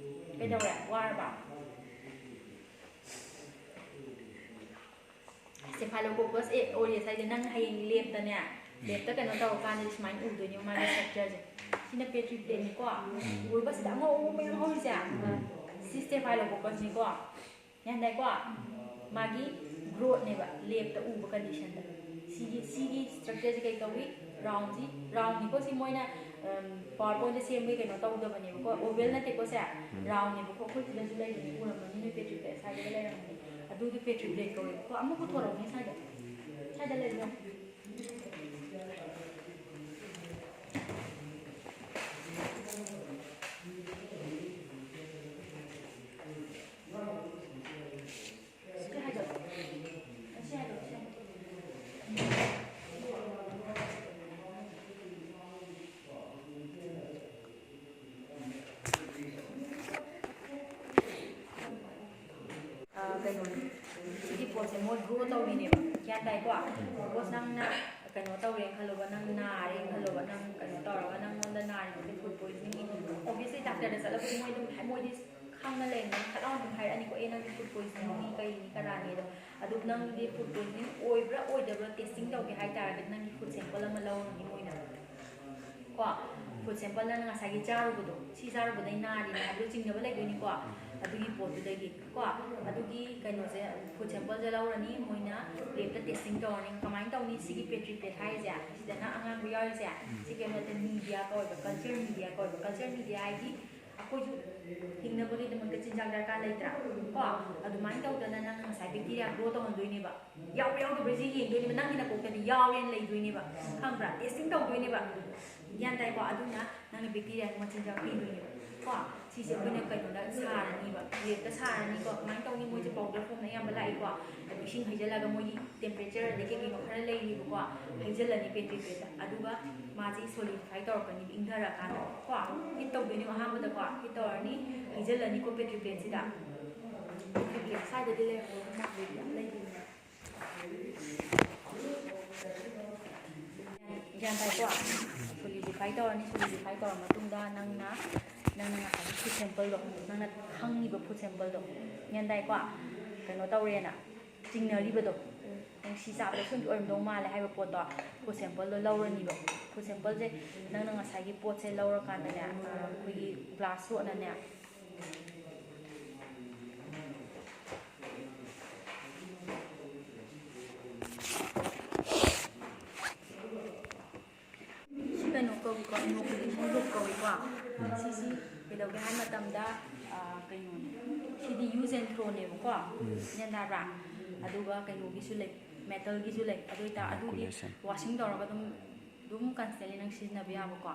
ꯀꯩꯗꯧꯔꯦ ꯋꯥꯔꯕ ꯁ꯭ꯇꯦꯐꯥꯏꯂꯣꯀꯣꯀꯁ ꯑꯣꯔꯤꯌꯁ ꯍꯥꯏꯁꯦ ꯅꯪ ꯍꯌꯦꯡ ꯂꯦꯞꯇꯅꯦ ꯂꯦꯞꯇ ꯀꯩꯅꯣ ꯇꯧꯔꯀꯥꯟꯗꯗꯤ ꯁꯨꯃꯥꯏꯅ ꯎꯗꯣꯏꯅꯦ ꯃꯥꯒꯤ ꯁ꯭ꯇ꯭ꯔꯛꯆꯔꯁꯦ ꯁꯤꯅ ꯄꯦꯇ꯭ꯔꯤ ꯄ꯭ꯂꯦꯠꯅꯤꯀꯣ ꯎꯔꯕꯁꯤꯗ ꯑꯉꯧꯕ ꯃꯌꯥꯝ ꯍꯧꯔꯤꯁꯦ ꯁꯤ ꯁ꯭ꯇꯦꯐꯥꯏꯂꯣꯀꯣꯀꯁꯅꯤꯀꯣ ꯒ꯭ꯌꯥꯟ ꯇꯥꯏꯀꯣ ꯃꯥꯒꯤ ꯒ꯭ꯔꯣꯠꯅꯦꯕ ꯂꯦꯞꯇ ꯎꯕ ꯀꯟꯗꯤꯁꯟꯗ ꯁꯤꯒꯤ ꯁ꯭ꯇ꯭ꯔꯛꯆꯔꯁꯦ ꯀꯩ ꯀꯧꯏ ꯔꯥꯎꯟꯅꯤꯀꯣ ꯁꯤ ꯃꯣꯏꯅ ꯄꯥꯋꯔ ꯄꯣꯏꯟꯗ ꯁꯦꯝꯕꯒꯤ ꯀꯩꯅꯣ ꯇꯧꯗꯕꯅꯦꯕꯀꯣ ꯑꯣꯚꯦꯜ ꯅꯠꯇꯦꯀꯣ ꯁꯦ ꯔꯥꯎꯟꯅꯦꯕꯀꯣ ꯑꯩꯈꯣꯏ ꯁꯤꯗꯁꯨ ꯂꯩꯕꯅꯤ ꯎꯔꯝꯃꯅꯤ ꯅꯣꯏ ꯄꯦꯇ꯭ꯔꯤ ꯄ꯭ꯂꯦꯠ ꯁ꯭ꯋꯥꯏꯗꯒ ꯂꯩꯔꯝꯃꯅꯤ ꯑꯗꯨꯒꯤ ꯄꯦꯇ꯭ꯔꯤ ꯄ꯭ꯂꯦꯠ ꯀꯧꯋꯦꯕꯀꯣ ꯑꯃꯨꯛ ꯄꯨꯊꯣꯔꯛꯎꯅꯦ ꯁ꯭ꯋꯥꯏꯗ ꯂꯩꯕ꯭ꯔꯣ ꯄꯣꯠꯁꯦ ꯃꯣꯏ ꯒ꯭ꯔꯣ ꯇꯧꯔꯤꯅꯦꯕ ꯒ꯭ꯌꯥꯟ ꯇꯥꯏꯀꯣ ꯁꯄꯣꯁ ꯅꯪꯅ ꯀꯩꯅꯣ ꯇꯧꯔꯦ ꯈꯜꯂꯣꯕ ꯅꯪ ꯅꯥꯔꯦ ꯈꯜꯂꯣꯕ ꯅꯪ ꯀꯩꯅꯣ ꯇꯧꯔꯒ ꯅꯪꯉꯣꯟꯗ ꯅꯥꯔꯤꯕꯁꯦ ꯐꯨꯗ ꯄꯣꯏꯖꯅꯤꯡ ꯑꯣꯕꯤꯌꯁꯂꯤ ꯗꯥꯛꯇꯔꯗ ꯆꯠꯂꯕꯗꯤ ꯃꯣꯏꯗꯤ ꯈꯪꯅ ꯂꯩꯔꯝꯒꯅꯤ ꯈꯠ ꯂꯥꯎꯅ ꯑꯗꯨꯝ ꯍꯥꯏꯔꯛꯑꯅꯤꯀꯣ ꯅꯪꯗꯤ ꯐꯨꯗ ꯄꯣꯏꯖꯅꯤꯡꯅꯤ ꯀꯩꯅꯤ ꯀꯔꯥꯅꯤ ꯑꯗꯣ ꯅꯪꯗꯤ ꯐꯨꯗ ꯄꯣꯏꯖꯅꯤꯡ ꯑꯣꯏꯕ꯭ꯔꯥ ꯑꯣꯏꯗꯕ꯭ꯔꯥ ꯇꯦꯁꯇꯤꯡ ꯇꯧꯒꯦ ꯍꯥꯏꯇꯥꯔꯒꯗꯤ ꯅꯪꯒꯤ ꯐꯨꯗ ꯁꯦꯝꯄꯜ ꯑꯃ ꯂꯧꯔꯅꯤ ꯃꯣꯏꯅ ꯀꯣ ꯐꯨꯗ ꯁꯦꯝꯄꯜ ꯅꯪꯅ ꯉꯁꯥꯏꯒꯤ ꯆꯥꯔꯨꯕꯗꯣ ꯁꯤ ꯆꯥꯔꯨꯕꯗꯩ ꯅꯥꯔꯤꯅꯦ ꯍꯥꯏꯕꯗꯣ ꯆꯤꯡꯅꯕ ꯂꯩꯗꯣꯏꯅꯤꯀꯣ ꯑꯗꯨꯒꯤ ꯄꯣꯠꯇꯨꯗꯒꯤ ꯀꯣ ꯑꯗꯨꯒꯤ ꯀꯩꯅꯣꯁꯦ ꯐꯨꯗ ꯁꯦꯝꯄꯜꯁꯦ ꯂꯧꯔꯅꯤ ꯃꯣꯏꯅ ꯂꯦꯞꯇ ꯇꯦꯁꯇꯤꯡ ꯇꯧꯔꯅꯤ ꯀꯃꯥꯏꯅ ꯇꯧꯅꯤ ꯁꯤꯒꯤ ꯄꯦꯇ꯭ꯔꯤ ꯄꯦꯠ ꯍꯥꯏꯔꯤꯁꯦ ꯁꯤꯗꯅ ꯑꯉꯥꯡꯕ ꯌꯥꯎꯔꯤꯁꯦ ꯁꯤ ꯀꯩꯅꯣ ꯅꯠꯇꯦ ꯃꯤꯗꯤꯌꯥ ꯀꯧꯋꯦꯕ ꯀꯜꯆꯔ ꯃꯤꯗꯤꯌꯥ ꯀꯧꯋꯦꯕ ꯀꯜꯆꯔ ꯃꯤꯗꯤꯌꯥ ꯍꯥꯏꯗꯤ ꯑꯩꯈꯣꯏꯁꯨ ꯍꯤꯡꯅꯕꯒꯤꯗꯃꯛꯇ ꯆꯤꯟꯖꯥꯛ ꯗꯔꯀꯥꯔ ꯂꯩꯇ꯭ꯔꯥ ꯀꯣ ꯑꯗꯨꯃꯥꯏꯅ ꯇꯧꯗꯅ ꯅꯪ ꯉꯁꯥꯏ ꯕꯦꯛꯇꯤꯔꯤꯌꯥ ꯒ꯭ꯔꯣ ꯇꯧꯍꯟꯗꯣꯏꯅꯦꯕ ꯌꯥꯎꯕ ꯌꯥꯎꯗꯕ꯭ꯔꯁꯤ ꯌꯦꯡꯗꯣꯏꯅꯦꯕ ꯅꯪꯒꯤ ꯅꯀꯣꯛꯇꯗꯤ ꯌꯥꯎꯔꯦꯅ ꯂꯩꯗꯣꯏꯅꯦꯕ ꯈꯪꯕ꯭ꯔꯥ ꯇꯦꯁꯇꯤꯡ ꯇꯧꯗꯣꯏꯅꯦꯕ ꯒ꯭ꯌꯥꯟ ꯇꯥꯏꯀꯣ ꯑꯗꯨꯅ ꯅꯪꯅ ꯕꯦꯛꯇꯤꯔꯤꯌꯥꯒꯤ ꯃꯆꯤꯟꯖꯥꯛ ꯄꯤꯗꯣꯏꯅꯦꯕ ꯀꯣ ꯁꯤꯁꯦ ꯑꯩꯈꯣꯏꯅ ꯀꯩꯅꯣꯗ ꯁꯥꯔꯅꯤꯕ ꯂꯦꯞꯇ ꯁꯥꯔꯅꯤꯀꯣ ꯀꯃꯥꯏꯅ ꯇꯧꯅꯤ ꯃꯣꯏꯁꯦ ꯄꯥꯎꯗꯔ ꯐꯣꯝꯅ ꯑꯌꯥꯝꯕ ꯂꯥꯛꯏꯀꯣ ꯑꯗꯨ ꯏꯁꯤꯡ ꯍꯩꯖꯤꯜꯂꯒ ꯃꯣꯏꯒꯤ ꯇꯦꯝꯄꯔꯦꯆꯔ ꯑꯗꯩ ꯀꯩꯀꯩꯅꯣ ꯈꯔ ꯂꯩꯔꯤꯕꯀꯣ ꯍꯩꯖꯤꯜꯂꯅꯤ ꯄꯦꯇ꯭ꯔꯤ ꯄꯦꯠꯇ ꯑꯗꯨꯒ ꯃꯥꯁꯦ ꯁꯣꯂꯤꯗꯤꯐꯥꯏ ꯇꯧꯔꯛꯀꯅꯤ ꯏꯪꯊꯔꯀꯥꯟꯗ ꯀꯣ ꯍꯤꯠ ꯇꯧꯗꯣꯏꯅꯦꯕ ꯑꯍꯥꯟꯕꯗꯀꯣ ꯍꯤꯠ ꯇꯧꯔꯅꯤ ꯍꯩꯖꯤꯜꯂꯅꯤꯀꯣ ꯄꯦꯇ꯭ꯔꯤ ꯄꯦꯠꯁꯤꯗ ꯄꯦꯇ꯭ꯔꯤ ꯄꯦꯠ ꯁ꯭ꯋꯥꯏꯗꯗꯤ ꯂꯩꯕꯅꯦ ꯒ꯭ꯌꯥꯟ ꯇꯥꯏꯀꯣ ꯁꯣꯂꯤꯗꯤꯐꯥꯏ ꯇꯧꯔꯅꯤ ꯁꯣꯂꯤꯗꯤꯐꯥꯏ ꯇꯧꯔ ꯃꯇꯨꯡꯗ ꯅꯪꯅ ꯉꯁꯥꯏꯒꯤ ꯐꯨꯗ ꯁꯦꯝꯄꯜꯗꯣ ꯅꯪꯅ ꯍꯪꯉꯤꯕ ꯐꯨꯗ ꯁꯦꯝꯄꯜꯗꯣ ꯒ꯭ꯌꯥꯟ ꯇꯥꯏꯀꯣ ꯀꯩꯅꯣ ꯇꯧꯔꯦꯅ ꯆꯤꯡꯅꯔꯤꯕꯗꯣ ꯅꯪ ꯁꯤ ꯆꯥꯕꯗ ꯁꯨꯝ ꯑꯣꯏꯔꯝꯗꯧ ꯃꯥꯜꯂꯦ ꯍꯥꯏꯕ ꯄꯣꯠꯇꯣ ꯐꯨꯗ ꯁꯦꯝꯄꯜꯗꯣ ꯂꯧꯔꯅꯤꯕ ꯐꯨꯗ ꯁꯦꯝꯄꯜꯁꯦ ꯅꯪꯅ ꯉꯁꯥꯏꯒꯤ ꯄꯣꯠꯁꯦ ꯂꯧꯔꯀꯥꯟꯗꯅꯦ ꯑꯩꯈꯣꯏꯒꯤ ꯒ꯭ꯂꯥꯁ ꯔꯣꯠꯅꯅꯦ ꯀꯩꯅꯣ ꯀꯧꯏꯀꯣ ꯏꯅꯣꯀꯨꯂꯦꯁꯟ ꯂꯨꯞ ꯀꯧꯏꯀꯣ ꯁꯤꯁꯤ ꯀꯩꯗꯧꯒꯦ ꯍꯥꯏ ꯃꯇꯝꯗ ꯀꯩꯅꯣꯅꯦ ꯁꯤꯗꯤ ꯌꯨꯖ ꯑꯦꯟ ꯊ꯭ꯔꯣꯅꯦꯕꯀꯣ ꯒ꯭ꯌꯥꯟ ꯇꯥꯕ꯭ꯔꯥ ꯑꯗꯨꯒ ꯀꯩꯅꯣꯒꯤꯁꯨ ꯂꯩ ꯃꯦꯇꯜꯒꯤꯁꯨ ꯂꯩ ꯑꯗꯨ ꯑꯣꯏꯇꯥꯔ ꯑꯗꯨꯗꯤ ꯋꯥꯁꯤꯡ ꯇꯧꯔꯒ ꯑꯗꯨꯝ ꯀꯟꯁꯇꯦꯟꯂꯤ ꯅꯪ ꯁꯤꯖꯤꯟꯅꯕ ꯌꯥꯕꯀꯣ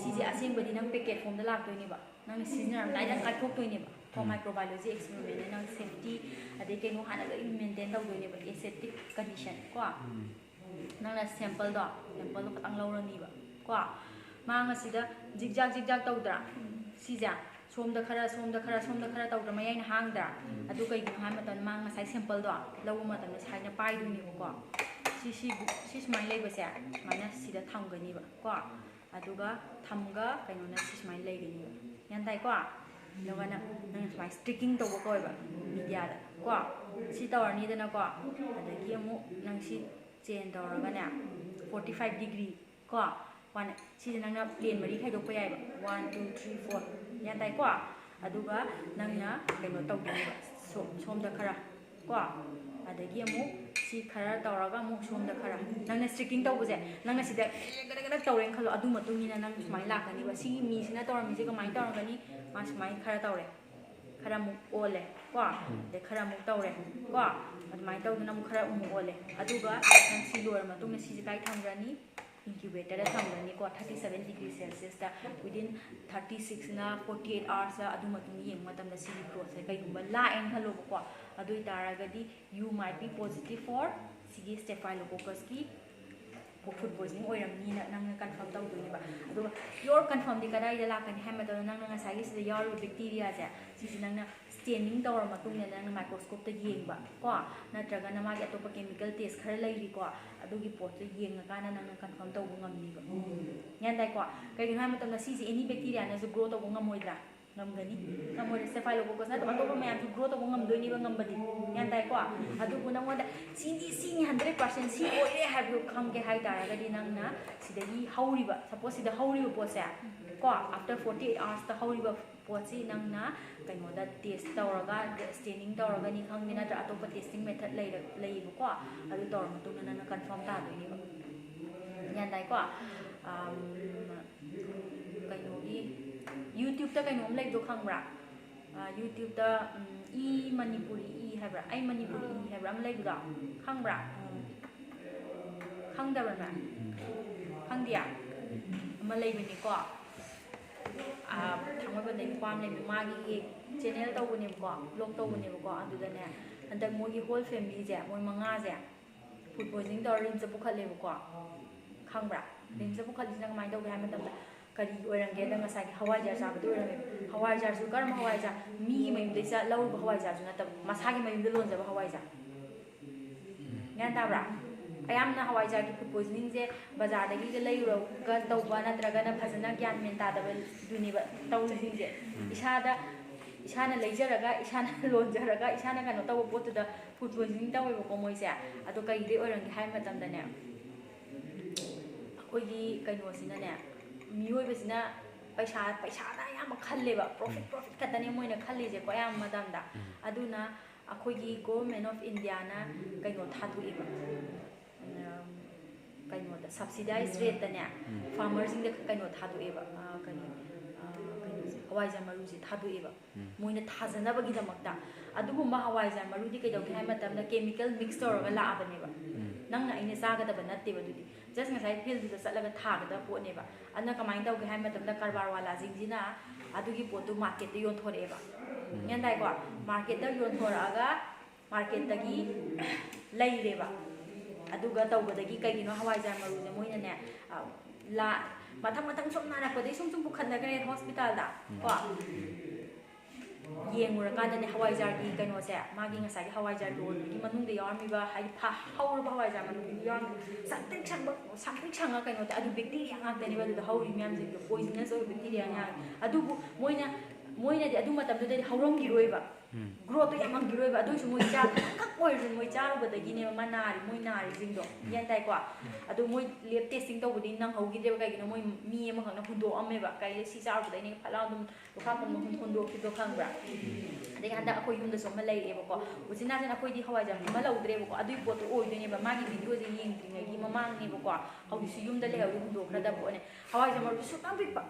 ꯁꯤꯁꯦ ꯑꯁꯦꯡꯕꯗꯤ ꯅꯪ ꯄꯦꯀꯦꯠ ꯐꯣꯝꯗ ꯂꯥꯛꯇꯣꯏꯅꯦꯕ ꯅꯪꯅ ꯁꯤꯖꯤꯟꯅꯔꯝꯗꯥꯏꯗ ꯀꯥꯏꯊꯣꯛꯇꯣꯏꯅꯦꯕ ꯃꯥꯏꯀ꯭ꯔꯣꯕꯥꯏꯑꯣꯂꯣꯖꯤ ꯑꯦꯛꯁꯄꯦꯔꯤꯃꯦꯟꯅ ꯅꯪ ꯁꯦꯐꯇꯤ ꯑꯗꯩ ꯀꯩꯅꯣ ꯍꯥꯟꯅ ꯂꯣꯏ ꯃꯦꯟꯇꯦꯟ ꯇꯧꯗꯣꯏꯅꯦꯕ ꯑꯦꯁꯦꯞꯇꯤꯛ ꯀꯟꯗꯤꯁꯟ ꯀꯣ ꯅꯪꯅ ꯁꯦꯝꯄꯜꯗꯣ ꯈꯇꯪ ꯂꯧꯔꯅꯤꯕ ꯀꯣ ꯃꯥꯡꯉꯁꯤꯗ ꯖꯤꯛꯖꯥꯛ ꯇꯧꯗ꯭ꯔꯥ ꯁꯤꯁꯦ ꯁꯣꯝꯗ ꯈꯔ ꯁꯣꯝꯗ ꯈꯔ ꯁꯣꯝꯗ ꯈꯔ ꯇꯧꯗ꯭ꯔꯥ ꯃꯌꯥꯏꯅ ꯍꯥꯡꯗ꯭ꯔꯥ ꯑꯗꯨ ꯀꯩꯒꯤꯅꯣ ꯍꯥꯏꯕ ꯃꯇꯝꯗ ꯃꯥ ꯉꯁꯥꯏ ꯁꯦꯝꯄꯜꯗꯣ ꯂꯧꯕ ꯃꯇꯝꯗ ꯁꯨꯃꯥꯏꯅ ꯄꯥꯏꯗꯣꯏꯅꯦꯕꯀꯣ ꯁꯤ ꯁꯨꯃꯥꯏꯅ ꯂꯩꯕꯁꯦ ꯁꯨꯃꯥꯏꯅ ꯁꯤꯗ ꯊꯝꯒꯅꯤꯕ ꯀꯣ ꯑꯗꯨꯒ ꯊꯝꯒ ꯀꯩꯅꯣꯅ ꯁꯤ ꯁꯨꯃꯥꯏꯅ ꯂꯩꯒꯅꯤꯕ ꯒ꯭ꯌꯥꯟ ꯇꯥꯏꯀꯣ ꯑꯗꯨꯒ ꯅꯪ ꯁꯨꯃꯥꯏꯅ ꯁ꯭ꯇ꯭ꯔꯤꯛꯀꯤꯡ ꯇꯧꯕ ꯀꯧꯋꯦꯕ ꯃꯤꯗꯤꯌꯥꯗ ꯀꯣ ꯁꯤ ꯇꯧꯔꯅꯤꯗꯅꯀꯣ ꯑꯗꯒꯤ ꯑꯃꯨꯛ ꯅꯪ ꯁꯤ ꯆꯦꯟ ꯇꯧꯔꯒꯅꯦ 45 ꯗꯤꯒ꯭ꯔꯤ ꯀꯣ ꯁꯤꯁꯦ ꯅꯪꯅ ꯄ꯭ꯂꯦꯟ ꯃꯔꯤ ꯈꯥꯏꯗꯣꯛꯄ ꯌꯥꯏꯕ 1 2 3 4 ꯒ꯭ꯌꯥꯟ ꯇꯥꯏꯀꯣ ꯑꯗꯨꯒ ꯅꯪꯅ ꯀꯩꯅꯣ ꯇꯧꯗꯣꯏꯅꯦꯕ ꯁꯣꯝꯗ ꯈꯔ ꯀꯣ ꯑꯗꯒꯤ ꯑꯃꯨꯛ ꯁꯤ ꯈꯔ ꯇꯧꯔꯒ ꯑꯃꯨꯛ ꯁꯣꯝꯗꯈꯔ ꯅꯪꯅ ꯁ꯭ꯇ꯭ꯔꯤꯛꯀꯤꯡ ꯇꯧꯕꯁꯦ ꯅꯪꯅ ꯁꯤꯗ ꯒꯗꯛ ꯇꯧꯔꯦꯅ ꯈꯜꯂꯣ ꯑꯗꯨ ꯃꯇꯨꯡ ꯏꯟꯅ ꯅꯪ ꯁꯨꯃꯥꯏꯅ ꯂꯥꯛꯀꯅꯤꯕ ꯁꯤꯒꯤ ꯃꯤꯁꯤꯅ ꯇꯧꯔꯝꯃꯤꯁꯦ ꯀꯃꯥꯏꯅ ꯇꯧꯔꯝꯒꯅꯤ ꯃꯥ ꯁꯨꯃꯥꯏꯅ ꯈꯔ ꯇꯧꯔꯦ ꯈꯔ ꯑꯃꯨꯛ ꯑꯣꯜꯂꯦ ꯀꯣ ꯑꯗꯩ ꯈꯔ ꯑꯃꯨꯛ ꯇꯧꯔꯦ ꯀꯣ ꯑꯗꯨꯃꯥꯏꯅ ꯇꯧꯗꯅ ꯑꯃꯨꯛ ꯈꯔ ꯑꯃꯨꯛ ꯑꯣꯜꯂꯦ ꯑꯗꯨꯒ ꯅꯪ ꯁꯤ ꯂꯣꯏꯔ ꯃꯇꯨꯡꯗ ꯁꯤꯁꯦ ꯀꯥꯏ ꯊꯝꯈ꯭ꯔꯅꯤ ꯏꯟꯀ꯭ꯌꯨꯕꯦꯇꯔꯗ ꯊꯝꯈ꯭ꯔꯅꯤꯀꯣ 37 ꯗꯤꯒ꯭ꯔꯤ ꯁꯦꯜꯁꯤꯌꯁꯇ ꯋꯤꯗꯤꯟ 36ꯅ 48 ꯑꯥꯋꯔꯁꯇ ꯑꯗꯨ ꯃꯇꯨꯡ ꯌꯦꯡꯕ ꯃꯇꯝꯗ ꯁꯤꯒꯤ ꯒ꯭ꯔꯣꯠꯁꯦ ꯀꯩꯒꯨꯝꯕ ꯂꯥꯛꯑꯦꯅ ꯈꯜꯂꯣꯕꯀꯣ ꯑꯗꯨ ꯑꯣꯏꯇꯥꯔꯒꯗꯤ ꯌꯨ ꯃꯥꯏꯠ ꯕꯤ ꯄꯣꯖꯤꯇꯤভ ꯐꯣꯔ ꯁꯤꯒꯤ ꯁ꯭ꯇꯦꯐꯥꯏꯂꯣꯀꯣꯀꯁꯀꯤ ꯐꯨꯗ ꯄꯣꯏꯖꯅꯤꯡ ꯑꯣꯏꯔꯝꯅꯤꯅ ꯅꯪꯅ ꯀꯟꯐꯥꯔꯝ ꯇꯧꯗꯣꯏꯅꯦꯕ ꯑꯗꯨꯒ ꯄꯤꯌꯣꯔ ꯀꯟꯐꯥꯔꯝꯗꯤ ꯀꯗꯥꯏꯗ ꯂꯥꯛꯀꯅꯤ ꯍꯥꯏꯕ ꯃꯇꯝꯗ ꯅꯪꯅ ꯉꯁꯥꯏꯒꯤ ꯁꯤꯗ ꯌꯥꯎꯔꯤꯕ ꯕꯦꯛꯇꯤꯔꯤꯌꯥꯁꯦ ꯁꯤꯁꯦ ꯅꯪꯅ ꯁ꯭ꯇꯦꯅꯤꯡ ꯇꯧꯔ ꯃꯇꯨꯡꯗ ꯅꯪꯅ ꯃꯥꯏꯀ꯭ꯔꯣꯁꯀꯣꯞꯇ ꯌꯦꯡꯕ ꯀꯣ ꯅꯠꯇ꯭ꯔꯒꯅ ꯃꯥꯒꯤ ꯑꯇꯣꯞꯄ ꯀꯦꯃꯤꯀꯦꯜ ꯇꯦꯁ ꯈꯔ ꯂꯩꯔꯤꯀꯣ ꯑꯗꯨꯒꯤ ꯄꯣꯠꯇꯣ ꯌꯦꯡꯉꯀꯥꯟꯗ ꯅꯪꯅ ꯀꯟꯐꯥꯔꯝ ꯇꯧꯕ ꯉꯝꯅꯤꯕ ꯒ꯭ꯌꯥꯟ ꯇꯥꯏꯀꯣ ꯀꯩꯒꯤꯅꯣ ꯍꯥꯏꯕ ꯃꯇꯝꯗ ꯁꯤꯁꯦ ꯑꯦꯅꯤ ꯕꯦꯛꯇꯤꯔꯤꯌꯥꯅꯁꯨ ꯒ꯭ꯔꯣ ꯇꯧꯕ ꯉꯝꯃꯣꯏꯗ꯭ꯔꯥ ꯉꯝꯒꯅꯤ ꯉꯝꯃꯣꯏꯗ꯭ꯔꯥ ꯁ꯭ꯇꯦꯐꯥꯏꯂꯣꯀꯣꯀꯁ ꯅꯠꯇꯕ ꯑꯇꯣꯞꯄ ꯃꯌꯥꯝꯁꯨ ꯒ꯭ꯔꯣ ꯇꯧꯕ ꯉꯝꯗꯣꯏꯅꯦꯕ ꯉꯝꯕꯗꯤ ꯒ꯭ꯌꯥꯟ ꯇꯥꯏꯀꯣ ꯑꯗꯨꯕꯨ ꯅꯪꯉꯣꯟꯗ ꯁꯤꯅꯤ 100% ꯁꯤ ꯑꯣꯏꯔꯦ ꯍꯥꯏꯕꯗꯨ ꯈꯪꯒꯦ ꯍꯥꯏꯇꯥꯔꯒꯗꯤ ꯅꯪꯅ ꯁꯤꯗꯒꯤ ꯍꯧꯔꯤꯕ ꯁꯄꯣꯁ ꯁꯤꯗ ꯍꯧꯔꯤꯕ ꯄꯣꯠꯁꯦ ꯀꯣ ꯑꯥꯐꯇꯔ 48 ꯑꯥꯋꯔꯁꯇ ꯍꯧꯔꯤꯕ ꯄꯣꯠꯁꯤ ꯅꯪꯅ ꯀꯩꯅꯣꯗ ꯇꯦꯁ ꯇꯧꯔꯒ ꯁ꯭ꯇꯦꯅꯤꯡ ꯇꯧꯔꯒꯅꯤ ꯈꯪꯗꯦ ꯅꯠꯇ꯭ꯔꯒ ꯑꯇꯣꯞꯄ ꯇꯦꯁꯇꯤꯡ ꯃꯦꯊꯠ ꯂꯩꯌꯦꯕꯀꯣ ꯑꯗꯨ ꯇꯧꯔ ꯃꯇꯨꯡꯗ ꯅꯪꯅ ꯀꯟꯐꯥꯔꯝ ꯇꯥꯗꯣꯏꯅꯦꯕ ꯒ꯭ꯌꯥꯟ ꯇꯥꯏꯀꯣ ꯀꯩꯅꯣꯒꯤ ꯌꯨꯇ꯭ꯌꯨꯕꯇ ꯀꯩꯅꯣꯝ ꯂꯩꯕꯗꯣ ꯈꯪꯕ꯭ꯔꯥ ꯌꯨꯇ꯭ꯌꯨꯕꯇ ꯃꯅꯤꯄꯨꯔꯤ ꯍꯥꯏꯕ꯭ꯔꯥ ꯑꯩ ꯃꯅꯤꯄꯨꯔꯤ ꯍꯥꯏꯕ꯭ꯔꯥ ꯑꯃ ꯂꯩꯕꯗꯣ ꯈꯪꯕ꯭ꯔꯥ ꯈꯪꯗꯕ꯭ꯔꯥ ꯈꯪꯗꯤꯌꯥ ꯑꯃ ꯂꯩꯕꯅꯤꯀꯣ ꯊꯥꯡꯃꯩꯕꯟꯗꯩ ꯅꯨꯄꯥ ꯑꯃ ꯂꯩꯕ ꯃꯥꯒꯤ ꯆꯦꯅꯦꯜ ꯇꯧꯕꯅꯦꯕꯀꯣ ꯕ꯭ꯂꯣꯛ ꯇꯧꯕꯅꯦꯕꯀꯣ ꯑꯗꯨꯗꯅꯦ ꯍꯟꯗꯛ ꯃꯣꯏꯒꯤ ꯍꯣꯜ ꯐꯦꯃꯤꯂꯤꯁꯦ ꯃꯣꯏ 5ꯁꯦ ꯐꯨꯗ ꯄꯣꯏꯖꯅꯤꯡ ꯇꯧꯔ ꯔꯤꯝꯁꯇ ꯄꯨꯈꯠꯂꯦꯕꯀꯣ ꯈꯪꯕ꯭ꯔꯥ ꯔꯤꯝꯁꯇ ꯄꯨꯈꯠꯂꯤꯁꯤꯅ ꯀꯃꯥꯏꯅ ꯇꯧꯒꯦ ꯍꯥꯏꯕ ꯃꯇꯝꯗ ꯀꯔꯤ ꯑꯣꯏꯔꯝꯒꯦꯗ ꯉꯁꯥꯏꯒꯤ ꯍꯋꯥꯏꯖꯥꯔ ꯆꯥꯕꯗꯨ ꯑꯣꯏꯔꯝꯃꯦꯕ ꯍꯋꯥꯏꯖꯥꯔꯁꯨ ꯀꯔꯝꯕ ꯍꯋꯥꯏꯖꯥꯔ ꯃꯤꯒꯤ ꯃꯌꯨꯝꯗꯩ ꯂꯧꯔꯨꯕ ꯍꯋꯥꯏꯖꯥꯔꯁꯨ ꯅꯠꯇꯕ ꯃꯁꯥꯒꯤ ꯃꯌꯨꯝꯗ ꯂꯣꯟꯖꯕ ꯍꯋꯥꯏꯖꯥꯔ ꯒ꯭ꯌꯥꯟ ꯇꯥꯕ꯭ꯔꯥ ꯑꯌꯥꯝꯅ ꯍꯋꯥꯏꯖꯥꯔꯒꯤ ꯐꯨꯗ ꯄꯣꯏꯖꯅꯤꯡꯁꯦ ꯕꯖꯥꯔꯗꯒꯤꯒ ꯂꯩꯔꯨꯔꯒ ꯇꯧꯕ ꯅꯠꯇ꯭ꯔꯒꯅ ꯐꯖꯅ ꯒ꯭ꯌꯥꯟ ꯃꯦꯟ ꯇꯥꯗꯕꯗꯨꯅꯦꯕ ꯇꯧꯔꯤꯁꯤꯡꯁꯦ ꯏꯁꯥꯅ ꯂꯩꯖꯔꯒ ꯏꯁꯥꯅ ꯂꯣꯟꯖꯔꯒ ꯏꯁꯥꯅ ꯀꯩꯅꯣ ꯇꯧꯕ ꯄꯣꯠꯇꯨꯗ ꯐꯨꯗ ꯄꯣꯏꯖꯅꯤꯡ ꯇꯧꯋꯦꯕꯀꯣ ꯃꯣꯏꯁꯦ ꯑꯗꯣ ꯀꯩꯗꯩ ꯑꯣꯏꯔꯝꯒꯦ ꯍꯥꯏꯕ ꯃꯇꯝꯗꯅꯦ ꯑꯩꯈꯣꯏꯒꯤ ꯀꯩꯅꯣꯁꯤꯅꯅꯦ ꯃꯤꯑꯣꯏꯕꯁꯤꯅ ꯄꯩꯁꯥꯅ ꯑꯌꯥꯝꯕ ꯈꯜꯂꯦꯕ ꯄ꯭ꯔꯣꯐꯤꯠ ꯈꯛꯇꯅꯦ ꯃꯣꯏꯅ ꯈꯜꯂꯤꯁꯦꯀꯣ ꯑꯌꯥꯝꯕ ꯃꯇꯝꯗ ꯑꯗꯨꯅ ꯑꯩꯈꯣꯏꯒꯤ ꯒꯣꯚꯔꯟꯃꯦꯟ ꯑꯣꯐ ꯏꯟꯗꯤꯌꯥꯅ ꯀꯩꯅꯣ ꯊꯥꯗꯣꯛꯑꯦꯕ ꯀꯩꯅꯣꯗ ꯁꯕꯁꯤꯗꯥꯏꯁ ꯔꯦꯠꯇꯅꯦ ꯐꯥꯔꯃꯔꯁꯤꯡꯗ ꯀꯩꯅꯣ ꯊꯥꯗꯣꯛꯑꯦꯕ ꯀꯩꯅꯣꯁꯦ ꯍꯋꯥꯏꯖꯥꯔ ꯃꯔꯨꯁꯦ ꯊꯥꯗꯣꯛꯑꯦꯕ ꯃꯣꯏꯅ ꯊꯥꯖꯅꯕꯒꯤꯗꯃꯛꯇ ꯑꯗꯨꯒꯨꯝꯕ ꯍꯋꯥꯏꯖꯥꯔ ꯃꯔꯨꯗꯤ ꯀꯩꯗꯧꯒꯦ ꯍꯥꯏꯕ ꯃꯇꯝꯗ ꯀꯦꯃꯤꯀꯦꯜ ꯃꯤꯛꯁ ꯇꯧꯔꯒ ꯂꯥꯛꯑꯕꯅꯦꯕ ꯅꯪꯅ ꯑꯩꯅ ꯆꯥꯒꯗꯕ ꯅꯠꯇꯦꯕ ꯑꯗꯨꯗꯤ ꯖꯁ ꯉꯁꯥꯏ ꯐꯤꯜꯗꯨꯗ ꯆꯠꯂꯒ ꯊꯥꯒꯗꯕ ꯄꯣꯠꯅꯦꯕ ꯑꯗꯨꯅ ꯀꯃꯥꯏꯅ ꯇꯧꯒꯦ ꯍꯥꯏꯕ ꯃꯇꯝꯗ ꯀꯔꯕꯥꯔ ꯋꯥꯂꯥꯁꯤꯡꯁꯤꯅ ꯑꯗꯨꯒꯤ ꯄꯣꯠꯇꯨ ꯃꯥꯔꯀꯦꯠꯇ ꯌꯣꯟꯊꯣꯔꯛꯑꯦꯕ ꯒ꯭ꯌꯥꯟ ꯇꯥꯏꯀꯣ ꯃꯥꯔꯀꯦꯠꯇ ꯌꯣꯟꯊꯣꯔꯛꯑꯒ ꯃꯥꯔꯀꯦꯠꯇꯒꯤ ꯂꯩꯔꯦꯕ ꯑꯗꯨꯒ ꯇꯧꯕꯗꯒꯤ ꯀꯩꯒꯤꯅꯣ ꯍꯋꯥꯏꯖꯥꯔ ꯃꯔꯨꯁꯦ ꯃꯣꯏꯅꯅꯦ ꯃꯊꯪ ꯁꯨꯝ ꯅꯥꯔꯛꯄꯗꯒꯤ ꯁꯨꯝ ꯄꯨꯈꯠꯅꯈ꯭ꯔꯦ ꯍꯣꯁꯄꯤꯇꯥꯜꯗ ꯀꯣ ꯌꯦꯡꯉꯨꯔꯀꯥꯟꯗꯅꯦ ꯍꯋꯥꯏꯖꯥꯔꯒꯤ ꯀꯩꯅꯣꯁꯦ ꯃꯥꯒꯤ ꯉꯁꯥꯏꯒꯤ ꯍꯋꯥꯏꯖꯥꯔ ꯂꯣꯟꯕꯒꯤ ꯃꯅꯨꯡꯗ ꯌꯥꯎꯔꯝꯃꯤꯕ ꯍꯥꯏꯗꯤ ꯍꯧꯔꯕ ꯍꯋꯥꯏꯖꯥꯔ ꯃꯅꯨꯡꯗ ꯌꯥꯎꯔꯝꯃꯤꯕ ꯁꯪꯇ꯭ꯔꯤꯛ ꯁꯪꯉ ꯀꯩꯅꯣꯗ ꯑꯗꯨ ꯕꯦꯛꯇꯤꯔꯤꯌꯥ ꯉꯥꯛꯇꯅꯦꯕ ꯑꯗꯨꯗ ꯍꯧꯔꯤ ꯃꯌꯥꯝꯁꯤꯡꯗꯣ ꯄꯣꯏꯖꯅꯁ ꯑꯣꯏꯕ ꯕꯦꯛꯇꯤꯔꯤꯌꯥ ꯉꯥꯛ ꯑꯗꯨꯕꯨ ꯃꯣꯏꯅꯗꯤ ꯑꯗꯨ ꯃꯇꯝꯗꯨꯗꯗꯤ ꯍꯧꯔꯝꯈꯤꯔꯣꯏꯕ ꯒ꯭ꯔꯣꯠꯇꯣ ꯌꯥꯝꯃꯝꯈꯤꯔꯣꯏꯕ ꯑꯗꯨꯏꯁꯨ ꯃꯣꯏ ꯈꯛ ꯑꯣꯏꯔꯁꯨ ꯃꯣꯏ ꯆꯥꯔꯨꯕꯗꯒꯤꯅꯦꯕ ꯃꯣꯏ ꯅꯥꯔꯤꯁꯤꯡꯗꯣ ꯒ꯭ꯌꯥꯟ ꯇꯥꯏꯀꯣ ꯑꯗꯣ ꯃꯣꯏ ꯂꯦꯞ ꯇꯦꯁꯇꯤꯡ ꯇꯧꯕꯗꯤ ꯅꯪꯍꯧꯈꯤꯗ꯭ꯔꯦꯕ ꯀꯩꯒꯤꯅꯣ ꯃꯣꯏ ꯃꯤ ꯑꯃꯈꯛꯅ ꯍꯨꯟꯗꯣꯛꯑꯝꯃꯦꯕ ꯀꯩ ꯁꯤ ꯆꯥꯔꯨꯕꯗꯩꯅꯦ ꯐꯠ ꯂꯥꯎ ꯑꯗꯨꯝ ꯂꯣꯛꯈꯥꯛꯀꯨꯝꯕ ꯍꯨꯟꯗꯣꯛꯈꯤꯕꯗꯣ ꯈꯪꯕ꯭ꯔꯥ ꯑꯗꯒꯤ ꯍꯟꯗꯛ ꯑꯩꯈꯣꯏ ꯌꯨꯝꯗꯁꯨ ꯑꯃ ꯂꯩꯔꯛꯑꯦꯕꯀꯣ ꯎꯆꯤꯟꯅꯥꯆꯤꯟ ꯑꯩꯈꯣꯏꯗꯤ ꯍꯋꯥꯏꯖꯥꯔ ꯑꯃ ꯂꯧꯗ꯭ꯔꯦꯕꯀꯣ ꯑꯗꯨꯒꯤ ꯄꯣꯠꯇꯣ ꯑꯣꯏꯗꯣꯏꯅꯦꯕ ꯃꯥꯒꯤ ꯚꯤꯗꯤꯑꯣꯁꯦ ꯌꯦꯡꯗ꯭ꯔꯤꯉꯩꯒꯤ ꯃꯃꯥꯡꯅꯦꯕꯀꯣ ꯍꯧꯖꯤꯛꯁꯨ ꯌꯨꯝꯗ ꯂꯩꯍꯧꯔꯤ ꯍꯨꯟꯗꯣꯛꯈ꯭ꯔꯗꯕ ꯄꯣꯠꯅꯦ ꯍꯋꯥꯏꯖꯥꯔ ꯃꯔꯨꯁꯨ ꯁꯨꯛꯄꯤꯛ ꯄꯤꯛꯄ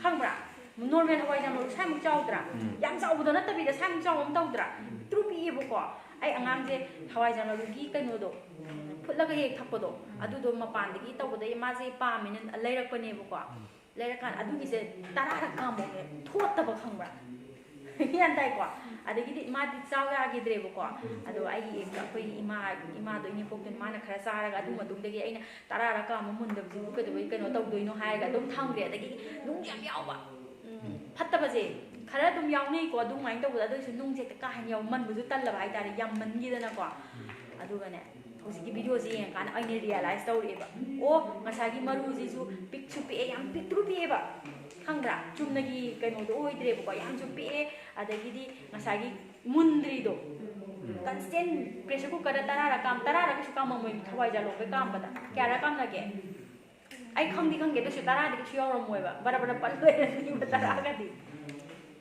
ꯈꯪꯕ꯭ꯔꯥ ꯅꯣꯔꯃꯦꯜ ꯍꯋꯥꯏꯖꯥꯔ ꯃꯔꯨ ꯁ꯭ꯋꯥꯏꯃꯨꯛ ꯆꯥꯎꯗ꯭ꯔꯥ ꯌꯥꯝ ꯆꯥꯎꯕꯗꯣ ꯅꯠꯇꯕꯤꯗ ꯁ꯭ꯋꯥꯏꯃꯨꯛ ꯆꯥꯎꯕ ꯑꯃ ꯇꯧꯗ꯭ꯔꯥ ꯄꯤꯛꯇ꯭ꯔꯨ ꯄꯤꯛꯑꯦꯕꯀꯣ ꯑꯩ ꯑꯉꯥꯡꯁꯦ ꯍꯋꯥꯏꯖꯥꯔ ꯃꯔꯨꯒꯤ ꯀꯩꯅꯣꯗꯣ ꯐꯨꯠꯂꯒ ꯍꯦꯛ ꯊꯛꯄꯗꯣ ꯑꯗꯨꯗꯣ ꯃꯄꯥꯟꯗꯒꯤ ꯇꯧꯕꯗꯩ ꯃꯥꯁꯦ ꯄꯥꯝꯃꯦꯅ ꯂꯩꯔꯛꯄꯅꯦꯕꯀꯣ ꯂꯩꯔꯀꯥꯟꯗ ꯑꯗꯨꯒꯤꯁꯦ 10ꯔꯛ ꯀꯥꯝꯃꯧꯅꯦ ꯊꯣꯠꯇꯕ ꯈꯪꯕ꯭ꯔꯥ ꯒ꯭ꯌꯥꯟ ꯇꯥꯏꯀꯣ ꯑꯗꯒꯤꯗꯤ ꯃꯥꯗꯤ ꯆꯥꯎ ꯌꯥꯈꯤꯗ꯭ꯔꯦꯕꯀꯣ ꯑꯗꯣ ꯑꯩꯈꯣꯏꯒꯤ ꯏꯃꯥꯗꯣ ꯏꯅꯦꯄꯣꯛꯇꯨꯅ ꯃꯥꯅ ꯈꯔ ꯆꯥꯔꯒ ꯑꯗꯨ ꯃꯇꯨꯡꯗꯒꯤ ꯑꯩꯅ 10ꯔꯛ ꯀꯥꯝꯕ ꯃꯨꯟꯗꯕꯁꯤꯕꯨ ꯀꯩꯗꯧꯕꯩ ꯀꯩꯅꯣ ꯇꯧꯗꯣꯏꯅꯣ ꯍꯥꯏꯔꯒ ꯑꯗꯨꯝ ꯊꯝꯈ꯭ꯔꯦ ꯑꯗꯒꯤ ꯅꯨꯡ ꯌꯥꯝ ꯌꯥꯎꯕ ꯐꯠꯇꯕꯁꯦ ꯈꯔ ꯑꯗꯨꯝ ꯌꯥꯎꯅꯩꯀꯣ ꯑꯗꯨꯃꯥꯏꯅ ꯇꯧꯕꯗ ꯑꯗꯨꯏꯁꯨ ꯅꯨꯡꯁꯦ ꯍꯦꯛꯇ ꯀꯥ ꯍꯦꯟꯅ ꯃꯟꯕꯁꯨ ꯇꯜꯂꯕ ꯍꯥꯏꯇꯥꯔꯦ ꯌꯥꯝꯃꯟꯈꯤꯗꯅꯀꯣ ꯑꯗꯨꯒꯅꯦ ꯍꯧꯖꯤꯛꯀꯤ ꯚꯤꯗꯤꯑꯣꯁꯦ ꯌꯦꯡꯉꯀꯥꯟꯗ ꯑꯩꯅ ꯔꯤꯌꯦꯂꯥꯏꯁ ꯇꯧꯔꯛꯑꯦꯕ ꯑꯣ ꯉꯁꯥꯏꯒꯤ ꯃꯔꯨꯁꯤꯁꯨ ꯄꯤꯛꯁꯨ ꯄꯤꯛꯑꯦ ꯌꯥꯝ ꯄꯤꯛꯇ꯭ꯔꯨ ꯄꯤꯛꯑꯦꯕ ꯈꯪꯕ꯭ꯔꯥ ꯆꯨꯝꯅꯒꯤ ꯀꯩꯅꯣꯗꯣ ꯑꯣꯏꯗ꯭ꯔꯦꯕꯀꯣ ꯌꯥꯝꯁꯨ ꯄꯤꯛꯑꯦ ꯑꯗꯒꯤꯗꯤ ꯉꯁꯥꯏꯒꯤ ꯃꯨꯟꯗ꯭ꯔꯤꯗꯣ ꯀꯟꯁꯇꯦꯟ ꯄ꯭ꯔꯦꯁꯔ ꯀꯨꯀꯔꯗ 10ꯔꯛ ꯀꯩꯁꯨ ꯀꯥꯝꯃꯝꯃꯣꯏ ꯍꯋꯥꯏꯖꯥꯔ ꯂꯣꯛꯄꯩ ꯀꯥꯝꯕꯗ ꯀꯌꯥꯔꯛ ꯀꯥꯝꯅꯒꯦ ꯑꯩ ꯈꯪꯗꯦ ꯑꯗꯨꯁꯨ 10ꯗꯤ ꯀꯩꯁꯨ ꯌꯧꯔꯝꯃꯣꯏꯕ ꯕꯔ ꯄꯠ ꯂꯣꯏꯔꯅꯤꯕ 10ꯒꯗꯤ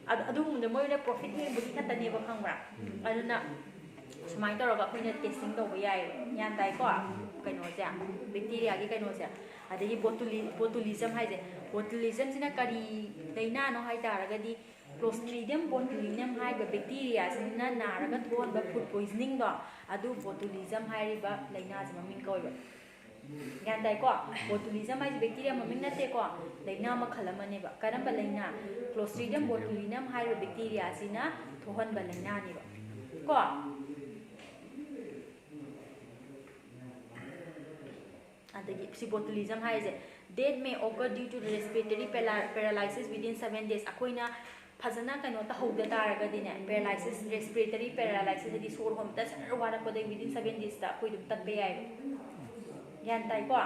ꯑꯗꯨꯒꯨꯝꯕꯗ ꯃꯣꯏꯅ ꯄ꯭ꯔꯣꯐꯤꯠ ꯌꯦꯡꯕꯒꯤ ꯈꯛꯇꯅꯦꯕ ꯈꯪꯕ꯭ꯔꯥ ꯑꯗꯨꯅ ꯁꯨꯃꯥꯏꯅ ꯇꯧꯔꯒ ꯑꯩꯈꯣꯏꯅ ꯇꯦꯁꯇꯤꯡ ꯇꯧꯕ ꯌꯥꯏꯌꯦꯕ ꯒ꯭ꯌꯥꯟ ꯇꯥꯏꯀꯣ ꯀꯩꯅꯣꯁꯦ ꯕꯦꯛꯇꯤꯔꯤꯌꯥꯒꯤ ꯀꯩꯅꯣꯁꯦ ꯑꯗꯒꯤ ꯕꯣꯇꯨꯂꯤꯖꯝ ꯍꯥꯏꯁꯦ ꯕꯣꯇꯨꯂꯤꯖꯝꯁꯤꯅ ꯀꯔꯤ ꯂꯩꯅꯥꯅꯣ ꯍꯥꯏ ꯇꯥꯔꯒꯗꯤ ꯀ꯭ꯂꯣꯁꯇ꯭ꯔꯤꯗꯤꯌꯝ ꯕꯣꯇꯨꯂꯤꯅꯝ ꯍꯥꯏꯔꯤꯕ ꯕꯦꯛꯇꯤꯔꯤꯌꯥꯁꯤꯅ ꯅꯥꯔꯒ ꯊꯣꯛꯍꯟꯕ ꯐꯨꯗ ꯄꯣꯏꯖꯅꯤꯡꯗꯣ ꯑꯗꯨ ꯕꯣꯇꯨꯂꯤꯖꯝ ꯍꯥꯏꯔꯤꯕ ꯂꯩꯅꯥꯁꯤ ꯃꯃꯤꯡ ꯀꯧꯋꯦꯕ ꯒ꯭ꯌꯥꯟ ꯇꯥꯏꯀꯣ ꯕꯣꯇꯨꯂꯤꯖꯝ ꯍꯥꯏꯁꯦ ꯕꯦꯛꯇꯤꯔꯤꯌꯥ ꯃꯃꯤꯡ ꯅꯠꯇꯦꯀꯣ ꯂꯩꯅꯥ ꯃꯈꯜ ꯑꯃꯅꯦꯕ ꯀꯔꯝꯕ ꯂꯩꯅꯥ ꯀ꯭ꯂꯣꯁꯇ꯭ꯔꯤꯗꯤꯌꯝ ꯕꯣꯇꯨꯂꯤꯅꯝ ꯍꯥꯏꯔꯤꯕ ꯕꯦꯛꯇꯤꯔꯤꯌꯥꯁꯤꯅ ꯊꯣꯛꯍꯟꯕ ꯂꯩꯅꯥꯅꯦꯕ ꯀꯣ ꯑꯗꯒꯤ ꯁꯤ ꯕꯣꯇꯨꯂꯤꯖꯝ ꯍꯥꯏꯁꯦ death may occur due to respiratory paralysis within 7 days ꯑꯩꯈꯣꯏꯅ ꯐꯖꯅ ꯀꯩꯅꯣ ꯇꯧꯍꯧꯗ ꯇꯥꯔꯒꯗꯤꯅꯦ ꯄꯦꯔꯥꯂꯥꯏꯁꯤꯁ ꯔꯦꯁꯄꯤꯔꯦꯇꯔꯤ ꯄꯦꯔꯥꯂꯥꯏꯁꯤꯁ ꯍꯥꯏꯗꯤ ꯁꯣꯔ ꯍꯣꯟꯕꯗ ꯁꯔ ꯋꯥꯔꯛꯄꯗꯒꯤ within 7 daysꯇ ꯑꯩꯈꯣꯏ ꯑꯗꯨꯝ ꯇꯠꯄ ꯌꯥꯏꯕ ꯒ꯭ꯌꯥꯟ ꯇꯥꯏꯀꯣ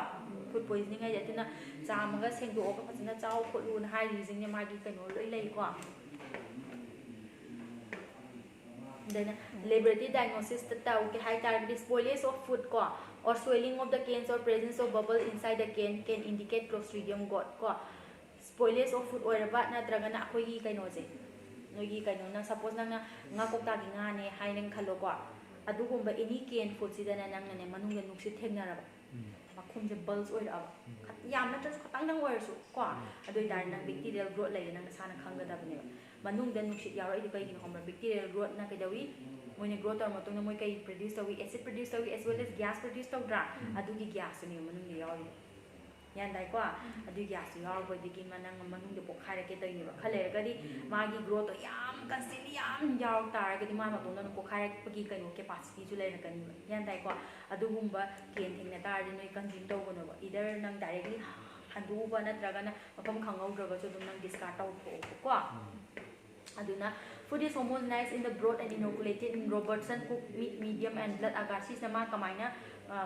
ꯐꯨꯗ ꯄꯣꯏꯖꯅꯤꯡ ꯍꯥꯏꯁꯦ ꯑꯗꯨꯅ ꯆꯥꯝꯃꯒ ꯁꯦꯡꯗꯣꯛꯑꯒ ꯐꯖꯅ ꯆꯥꯎ ꯈꯣꯠꯂꯨꯅ ꯍꯥꯏꯔꯤꯁꯤꯡꯁꯦ ꯃꯥꯒꯤ ꯀꯩꯅꯣ ꯂꯣꯏ ꯂꯩꯀꯣ ꯑꯗꯩꯅ ꯂꯦꯕꯣꯔꯦꯇꯔꯤ ꯗꯥꯏꯒꯅꯣꯁꯤꯁꯇ ꯇꯧꯒꯦ ꯍꯥꯏꯇꯥꯔꯒꯗꯤ spoilage of food ꯀꯣ or swelling of the canes or presence of bubble inside the can indicate Clostridium got ꯀꯣ spoilage of food ꯑꯣꯏꯔꯕ ꯅꯠꯇ꯭ꯔꯒꯅ ꯑꯩꯈꯣꯏꯒꯤ ꯀꯩꯅꯣꯁꯦ ꯅꯣꯏꯒꯤ ꯀꯩꯅꯣꯅ ꯁꯄꯣꯁ ꯅꯪꯅ ꯉꯥ ꯀꯧꯇꯥꯒꯤ ꯉꯥꯅꯦ ꯍꯥꯏꯅ ꯈꯜꯂꯣꯀꯣ ꯑꯗꯨꯒꯨꯝꯕ ꯑꯦꯅꯤ ꯀꯦꯟ ꯐꯨꯗꯁꯤꯗꯅ ꯅꯪꯅꯅꯦ ꯃꯅꯨꯡꯗ ꯅꯨꯡꯁꯤꯠ ꯊꯦꯡꯅꯔꯕ ꯃꯈꯨꯝꯁꯦ ꯕꯜꯁ ꯑꯣꯏꯔꯛꯑꯕ ꯌꯥꯝ ꯅꯠꯇ꯭ꯔꯁꯨ ꯈꯇꯪꯗꯪ ꯑꯣꯏꯔꯁꯨ ꯀꯣ ꯑꯗꯨ ꯑꯣꯏꯇꯥꯔꯗꯤ ꯅꯪ ꯕꯦꯛꯇꯤꯔꯤꯌꯦꯜ ꯒ꯭ꯔꯣꯠ ꯂꯩꯔꯦ ꯅꯪ ꯅꯁꯥꯅ ꯈꯪꯒꯗꯕꯅꯦꯕ ꯃꯅꯨꯡꯗ ꯅꯨꯡꯁꯤꯠ ꯌꯥꯎꯔꯛꯏꯗꯣ ꯀꯩꯒꯤꯅꯣ ꯈꯪꯕ꯭ꯔꯥ ꯕꯦꯛꯇꯤꯔꯤꯌꯦꯜ ꯒ꯭ꯔꯣꯠꯅ ꯀꯩꯗꯧꯏ ꯃꯣꯏꯅ ꯒ꯭ꯔꯣꯠ ꯇꯧꯔ ꯃꯇꯨꯡꯗ ꯃꯣꯏ ꯀꯩ ꯄ꯭ꯔꯣꯗ꯭ꯌꯨꯁ ꯇꯧꯏ ꯑꯦꯁꯤഡ് ꯄ꯭ꯔꯣꯗ꯭ꯌꯨꯁ ꯇꯧꯏ ꯑꯦꯁ ꯋꯦꯜ ꯑꯦꯁ ꯒ꯭ꯌꯥꯁ ꯄ꯭ꯔꯣꯗ꯭ꯌꯨꯁ ꯇꯧꯗ꯭ꯔꯥ ꯑꯗꯨꯒꯤ ꯒ꯭ꯌꯥꯁꯇꯨꯅꯦꯕ ꯃꯅꯨꯡꯗ ꯌꯥꯎꯔꯤꯗꯣ ꯒ꯭ꯌꯥꯟ ꯇꯥꯏꯀꯣ ꯑꯗꯨꯒꯤ ꯒ꯭ꯌꯥꯁꯇꯨ ꯌꯥꯎꯔꯛꯄꯗꯒꯤ ꯅꯪ ꯃꯅꯨꯡꯗ ꯄꯣꯛꯈꯥꯏꯔꯛꯀꯦ ꯇꯧꯏꯅꯦꯕ ꯈꯔ ꯂꯩꯔꯒꯗꯤ ꯃꯥꯒꯤ ꯒ꯭ꯔꯣꯠꯇꯣ ꯌꯥꯝ ꯀꯟꯁꯇꯦꯟꯂꯤ ꯌꯥꯝ ꯌꯥꯎꯔꯛ ꯇꯥꯔꯒꯗꯤ ꯃꯥ ꯃꯇꯣꯝꯗ ꯄꯣꯛꯈꯥꯏꯔꯛꯄꯒꯤ ꯀꯩꯅꯣ ꯀꯦꯄꯥꯁꯤꯇꯤꯁꯨ ꯂꯩꯔꯛꯀꯅꯤꯕ ꯒ꯭ꯌꯥꯟ ꯇꯥꯏꯀꯣ ꯑꯗꯨꯒꯨꯝꯕ ꯀꯦꯟ ꯊꯦꯡꯅ ꯇꯥꯔꯗꯤ ꯅꯣꯏ ꯀꯟꯖ꯭ꯌꯨꯝ ꯇꯧꯒꯅꯣꯕ ꯏꯗꯔ ꯅꯪ directly handuba natragana mapam khangaudragasu dum nang discard tawthoko aduna food is homogenized in the broth and inoculated in Robertson cook meat medium and blood agar sisama kamaina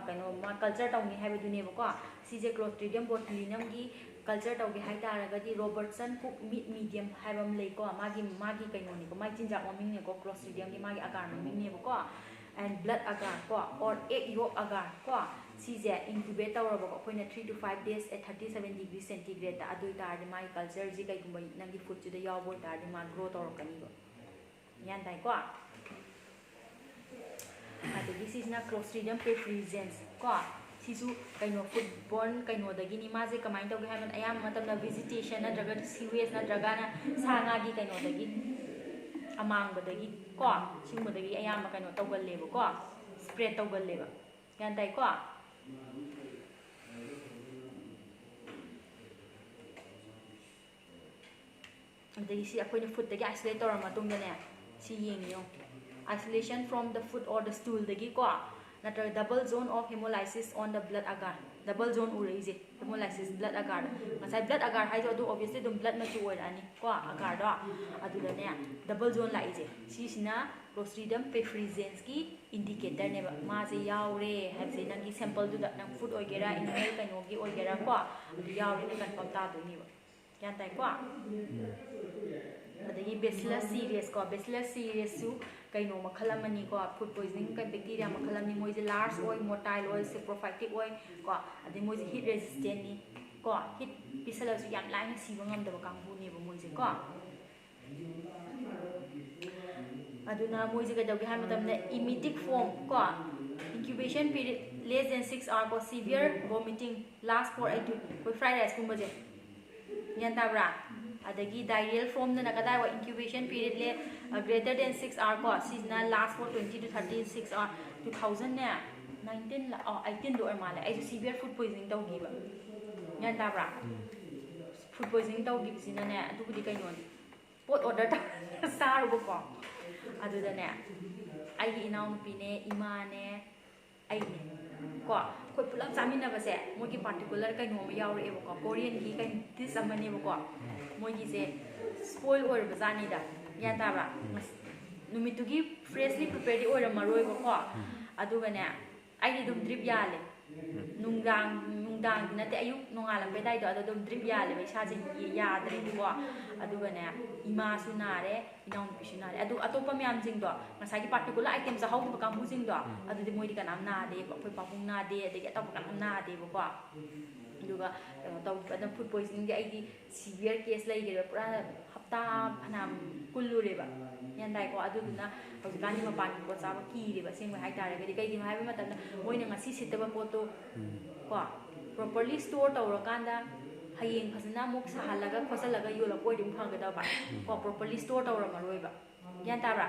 kaino ma culture tawni haibadune ko sije Clostridium botulinum gi culture tawge haitaragadi Robertson cook meat medium haibam lei ko magi kaino ni ko mai chinjak maming ne ko Clostridium gi magi agar maming ne ko and blood agar ko or egg yolk agar ko sije incubate tawraba ko koina 3 to 5 days at 37 degrees centigrade ta adui tar di mai culture ji kai gumbai nangi food ju da yawo tar di ma grow tawrakani go yan dai ko this is na Clostridium perfringens ko sisu kaino foodborne kaino dagi ni maje kamai tawge haban ayam matam na vegetation na draga sewage na draga na sanga gi kaino dagi amang badagi ko sing badagi ayam kaino tawgal lebo ko spread tawgal leba yan dai ko adagi si akoina food dagi isolate tawra matung da ne si yengiyo isolation from the food or the stool dagi ko natra double zone of hemolysis on the blood agar double zone uraise hemolysis blood agar ngasai blood agar haijo adu obviously dum blood na chu oirani ko agar do adu da ne double zone la ije si sina Clostridium perfringens ki indicator ne ba ma je yaure habse nangi sample du da nang food oigera inhale kaino gi oigera ko adu yaure ne confirm ta do ni ba yan tai ko adagi Bacillus cereus ko Bacillus cereus su kaino makhalamani ko food poisoning ka bacteria makhalamni moise large oil motile oil saprophytic oil ko adi moise heat resistant ni ko heat pisala su yam lai na siba ngam da kangbu ni ba moise ko aduna moise ga dawgi ha matam na emetic form ko incubation period less than 6 hours ko severe vomiting last for 8 to fried rice kumba je yan tabra adagi diarrheal form na nakadai wa incubation period le greater than 6 hours ko sisna last for 20 to 36 hours 2000 ne 19 la 18 do male ai severe food poisoning tawgi ba yan tabra food poisoning tawgi sina ne adugudi kaino pot order ta saru ko aduda ne ai inaw nupi ne ima ne ai ne ko koi pulap chamina ba se mo ki particular kaino ma yaure e ko Korean ki kai this amane ba ko mo gi se spoil or ba zani da yan ta ba numitu gi freshly prepared or maroi ba ko aduga ne ai dum drip yale nungdang na te ayuk nongalam pe dai do adum drip yale ba sa jin ya dre ko aduga ne ima sunare inaw pisunare adu atopa myam jing do ngasai gi particular item sa hau ba kam jing do adu de moi di kanam na de ko phoi papung na de de ke tok kanam na de ba ko aduga taw adam food poisoning ge ai di severe case lai ge pura hapta anam kullure ba yan dai ko adu na hojikani ma pan ko sa ba ki re ba sing ba hai tare ge kai gi hai ba matan moi na ngasi sitaba poto ko properly store tawra kanda hayeng phasna muk sa halaga khosalaga yola poi dim phang ga ba ko properly store tawra maroi ba yan tabra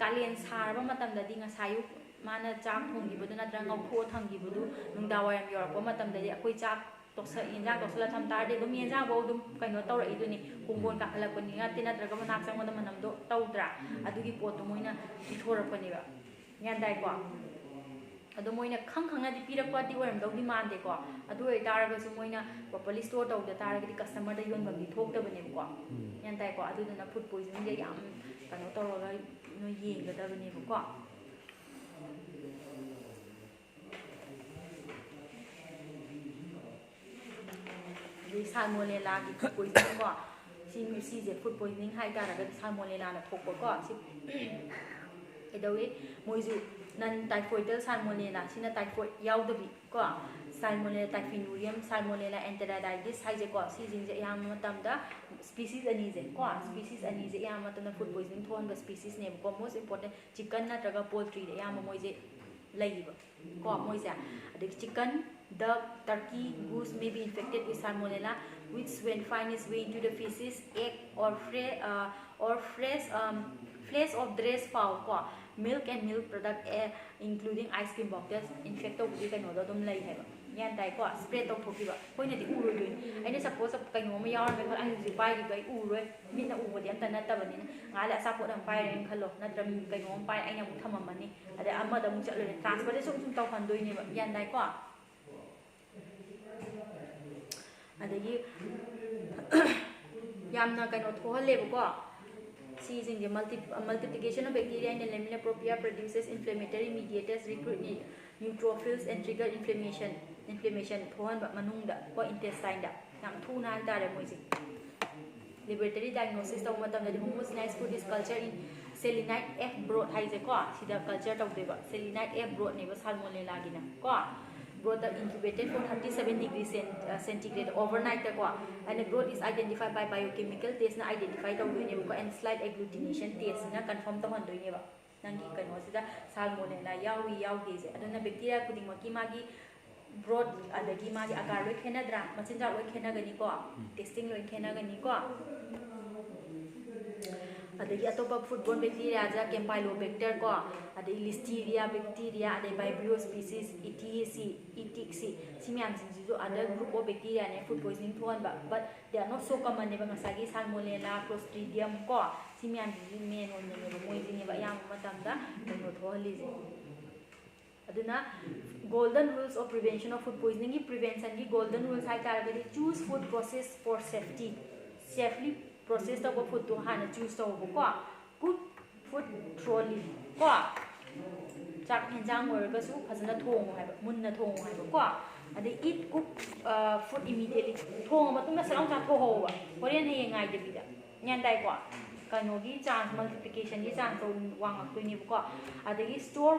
kalien sarba matam da dinga sayu mana chak thong gi buduna drang ngau kho thang gi budu nungda wayam yor ko matam da akoi chak toksa injang toksala tham tar de dum injang bo dum kaino tawra iduni kungbon ka khala koni nga tina draga manak sang ma manam do tawdra adugi pot moina bithora pani ba yan dai ko ado moina khangna di pirak pati waram dawdi mande ko adu ai taraga su moina properly store tawda taraga di customer da yon bam di thok da bane ko yan tai ko adu na food poisoning ge yam kano tawra no yeng ga da bane ko di salmonella gi food poisoning ko si je food poisoning hai taraga salmonella na thok ko si edawi moizu nan typhoidal salmonella sina typhoid yaudbi ko salmonella typhimurium salmonella enteritis haije ko si jing je yam matam da species ani je ko species ani je yam matam na food poisoning thon ba species ne ko most important chicken na traga poultry de yam moi je laiba ko moi ja the chicken duck turkey goose may be infected with salmonella which when find its way into the feces egg or fresh flesh of dressed fowl ko milk and milk product including ice cream boxes infect of the kaino dum lai hai ba yan dai ko spread of thoki ba koina di uroi doin aina suppose kaino ma yawar me ai ji pai di kai uroi mi na u bodi anta na ta bani ngala sa ko dang pai ren khalo na dram kaino pai aina mu thamamani ade amma da mu chat le transfer de sum taw khan doi ni ba yan dai ko ꯑꯗꯒꯤ ꯌꯥꯝꯅ ꯀꯩꯅꯣ ꯊꯣꯛꯍꯜꯂꯦꯕꯀꯣ ꯁꯤꯁꯤꯡꯁꯦ multiplication of bacteria in the lamina propria produces inflammatory mediators recruit neutrophils and trigger inflammation ꯊꯣꯛꯍꯟꯕ ꯃꯅꯨꯡꯗ ꯀꯣ intestine ꯌꯥꯝ ꯊꯨꯅ ꯍꯥꯏꯇꯥꯔꯦ ꯃꯣꯏꯁꯦ laboratory diagnosis ꯇꯧꯕ ꯃꯇꯝꯗꯗꯤ homogenized food is culture in selenite F broth ꯍꯥꯏꯁꯦꯀꯣ ꯁꯤꯗ culture ꯇꯧꯗꯣꯏꯕ selenite F brothꯅꯦꯕ salmonella-ꯒꯤꯅ ꯀꯣ broth incubated for 37 degrees centigrade overnight ko and the growth is identified by biochemical test na identify tawdoine ko and slide agglutination test na confirm tawhandoine ba nangi kano sida salmonella yawi yawge je aduna bacteria kuding maki magi broth adagi magi agar loi khenadra machinja loi khenagani ko testing loi khenagani ko adagi atopa foodborne bacteria ja campylobacter ko adagi listeria bacteria adagi vibrio species ETC simyam jinju other group of bacteria ne food poisoning thoan ba but they are not so common ne ba ngasagi salmonella clostridium ko simyam jinju main on ne ba moi jing ba yam matam da no thoali je aduna golden rules of prevention of food poisoning ki prevention ki golden rules hai tar ga choose food process for safely process of food to hana choose to ko good food thoroughly ko chak henjang orga su phajana thong hai ba munna thong hai ba ko ade eat cook food immediately thong matung na sarang cha tho ho ba korean he ngai de bida nyan dai ko kanogi chance multiplication gi chance to wang ak ni ko adagi store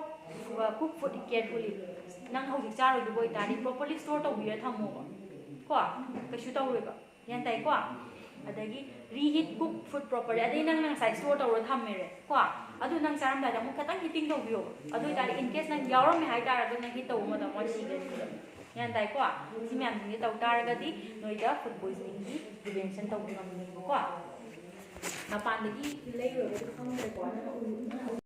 cook food carefully nang hojik charo du boy tari properly store to bi thamo ko kashu to ro ba nyan dai ko adagi reheat cook food properly adai nang sai store to ro thammere ko adu nang charam da mu khatang heating to biyo adu tari in case nang yawro me hai tar adu nang hit to mo da mo si ge yan dai ko simyam ni to tar ga di noida food poisoning gi prevention to ngam ni ko na pan gi lei ro ko khang re ko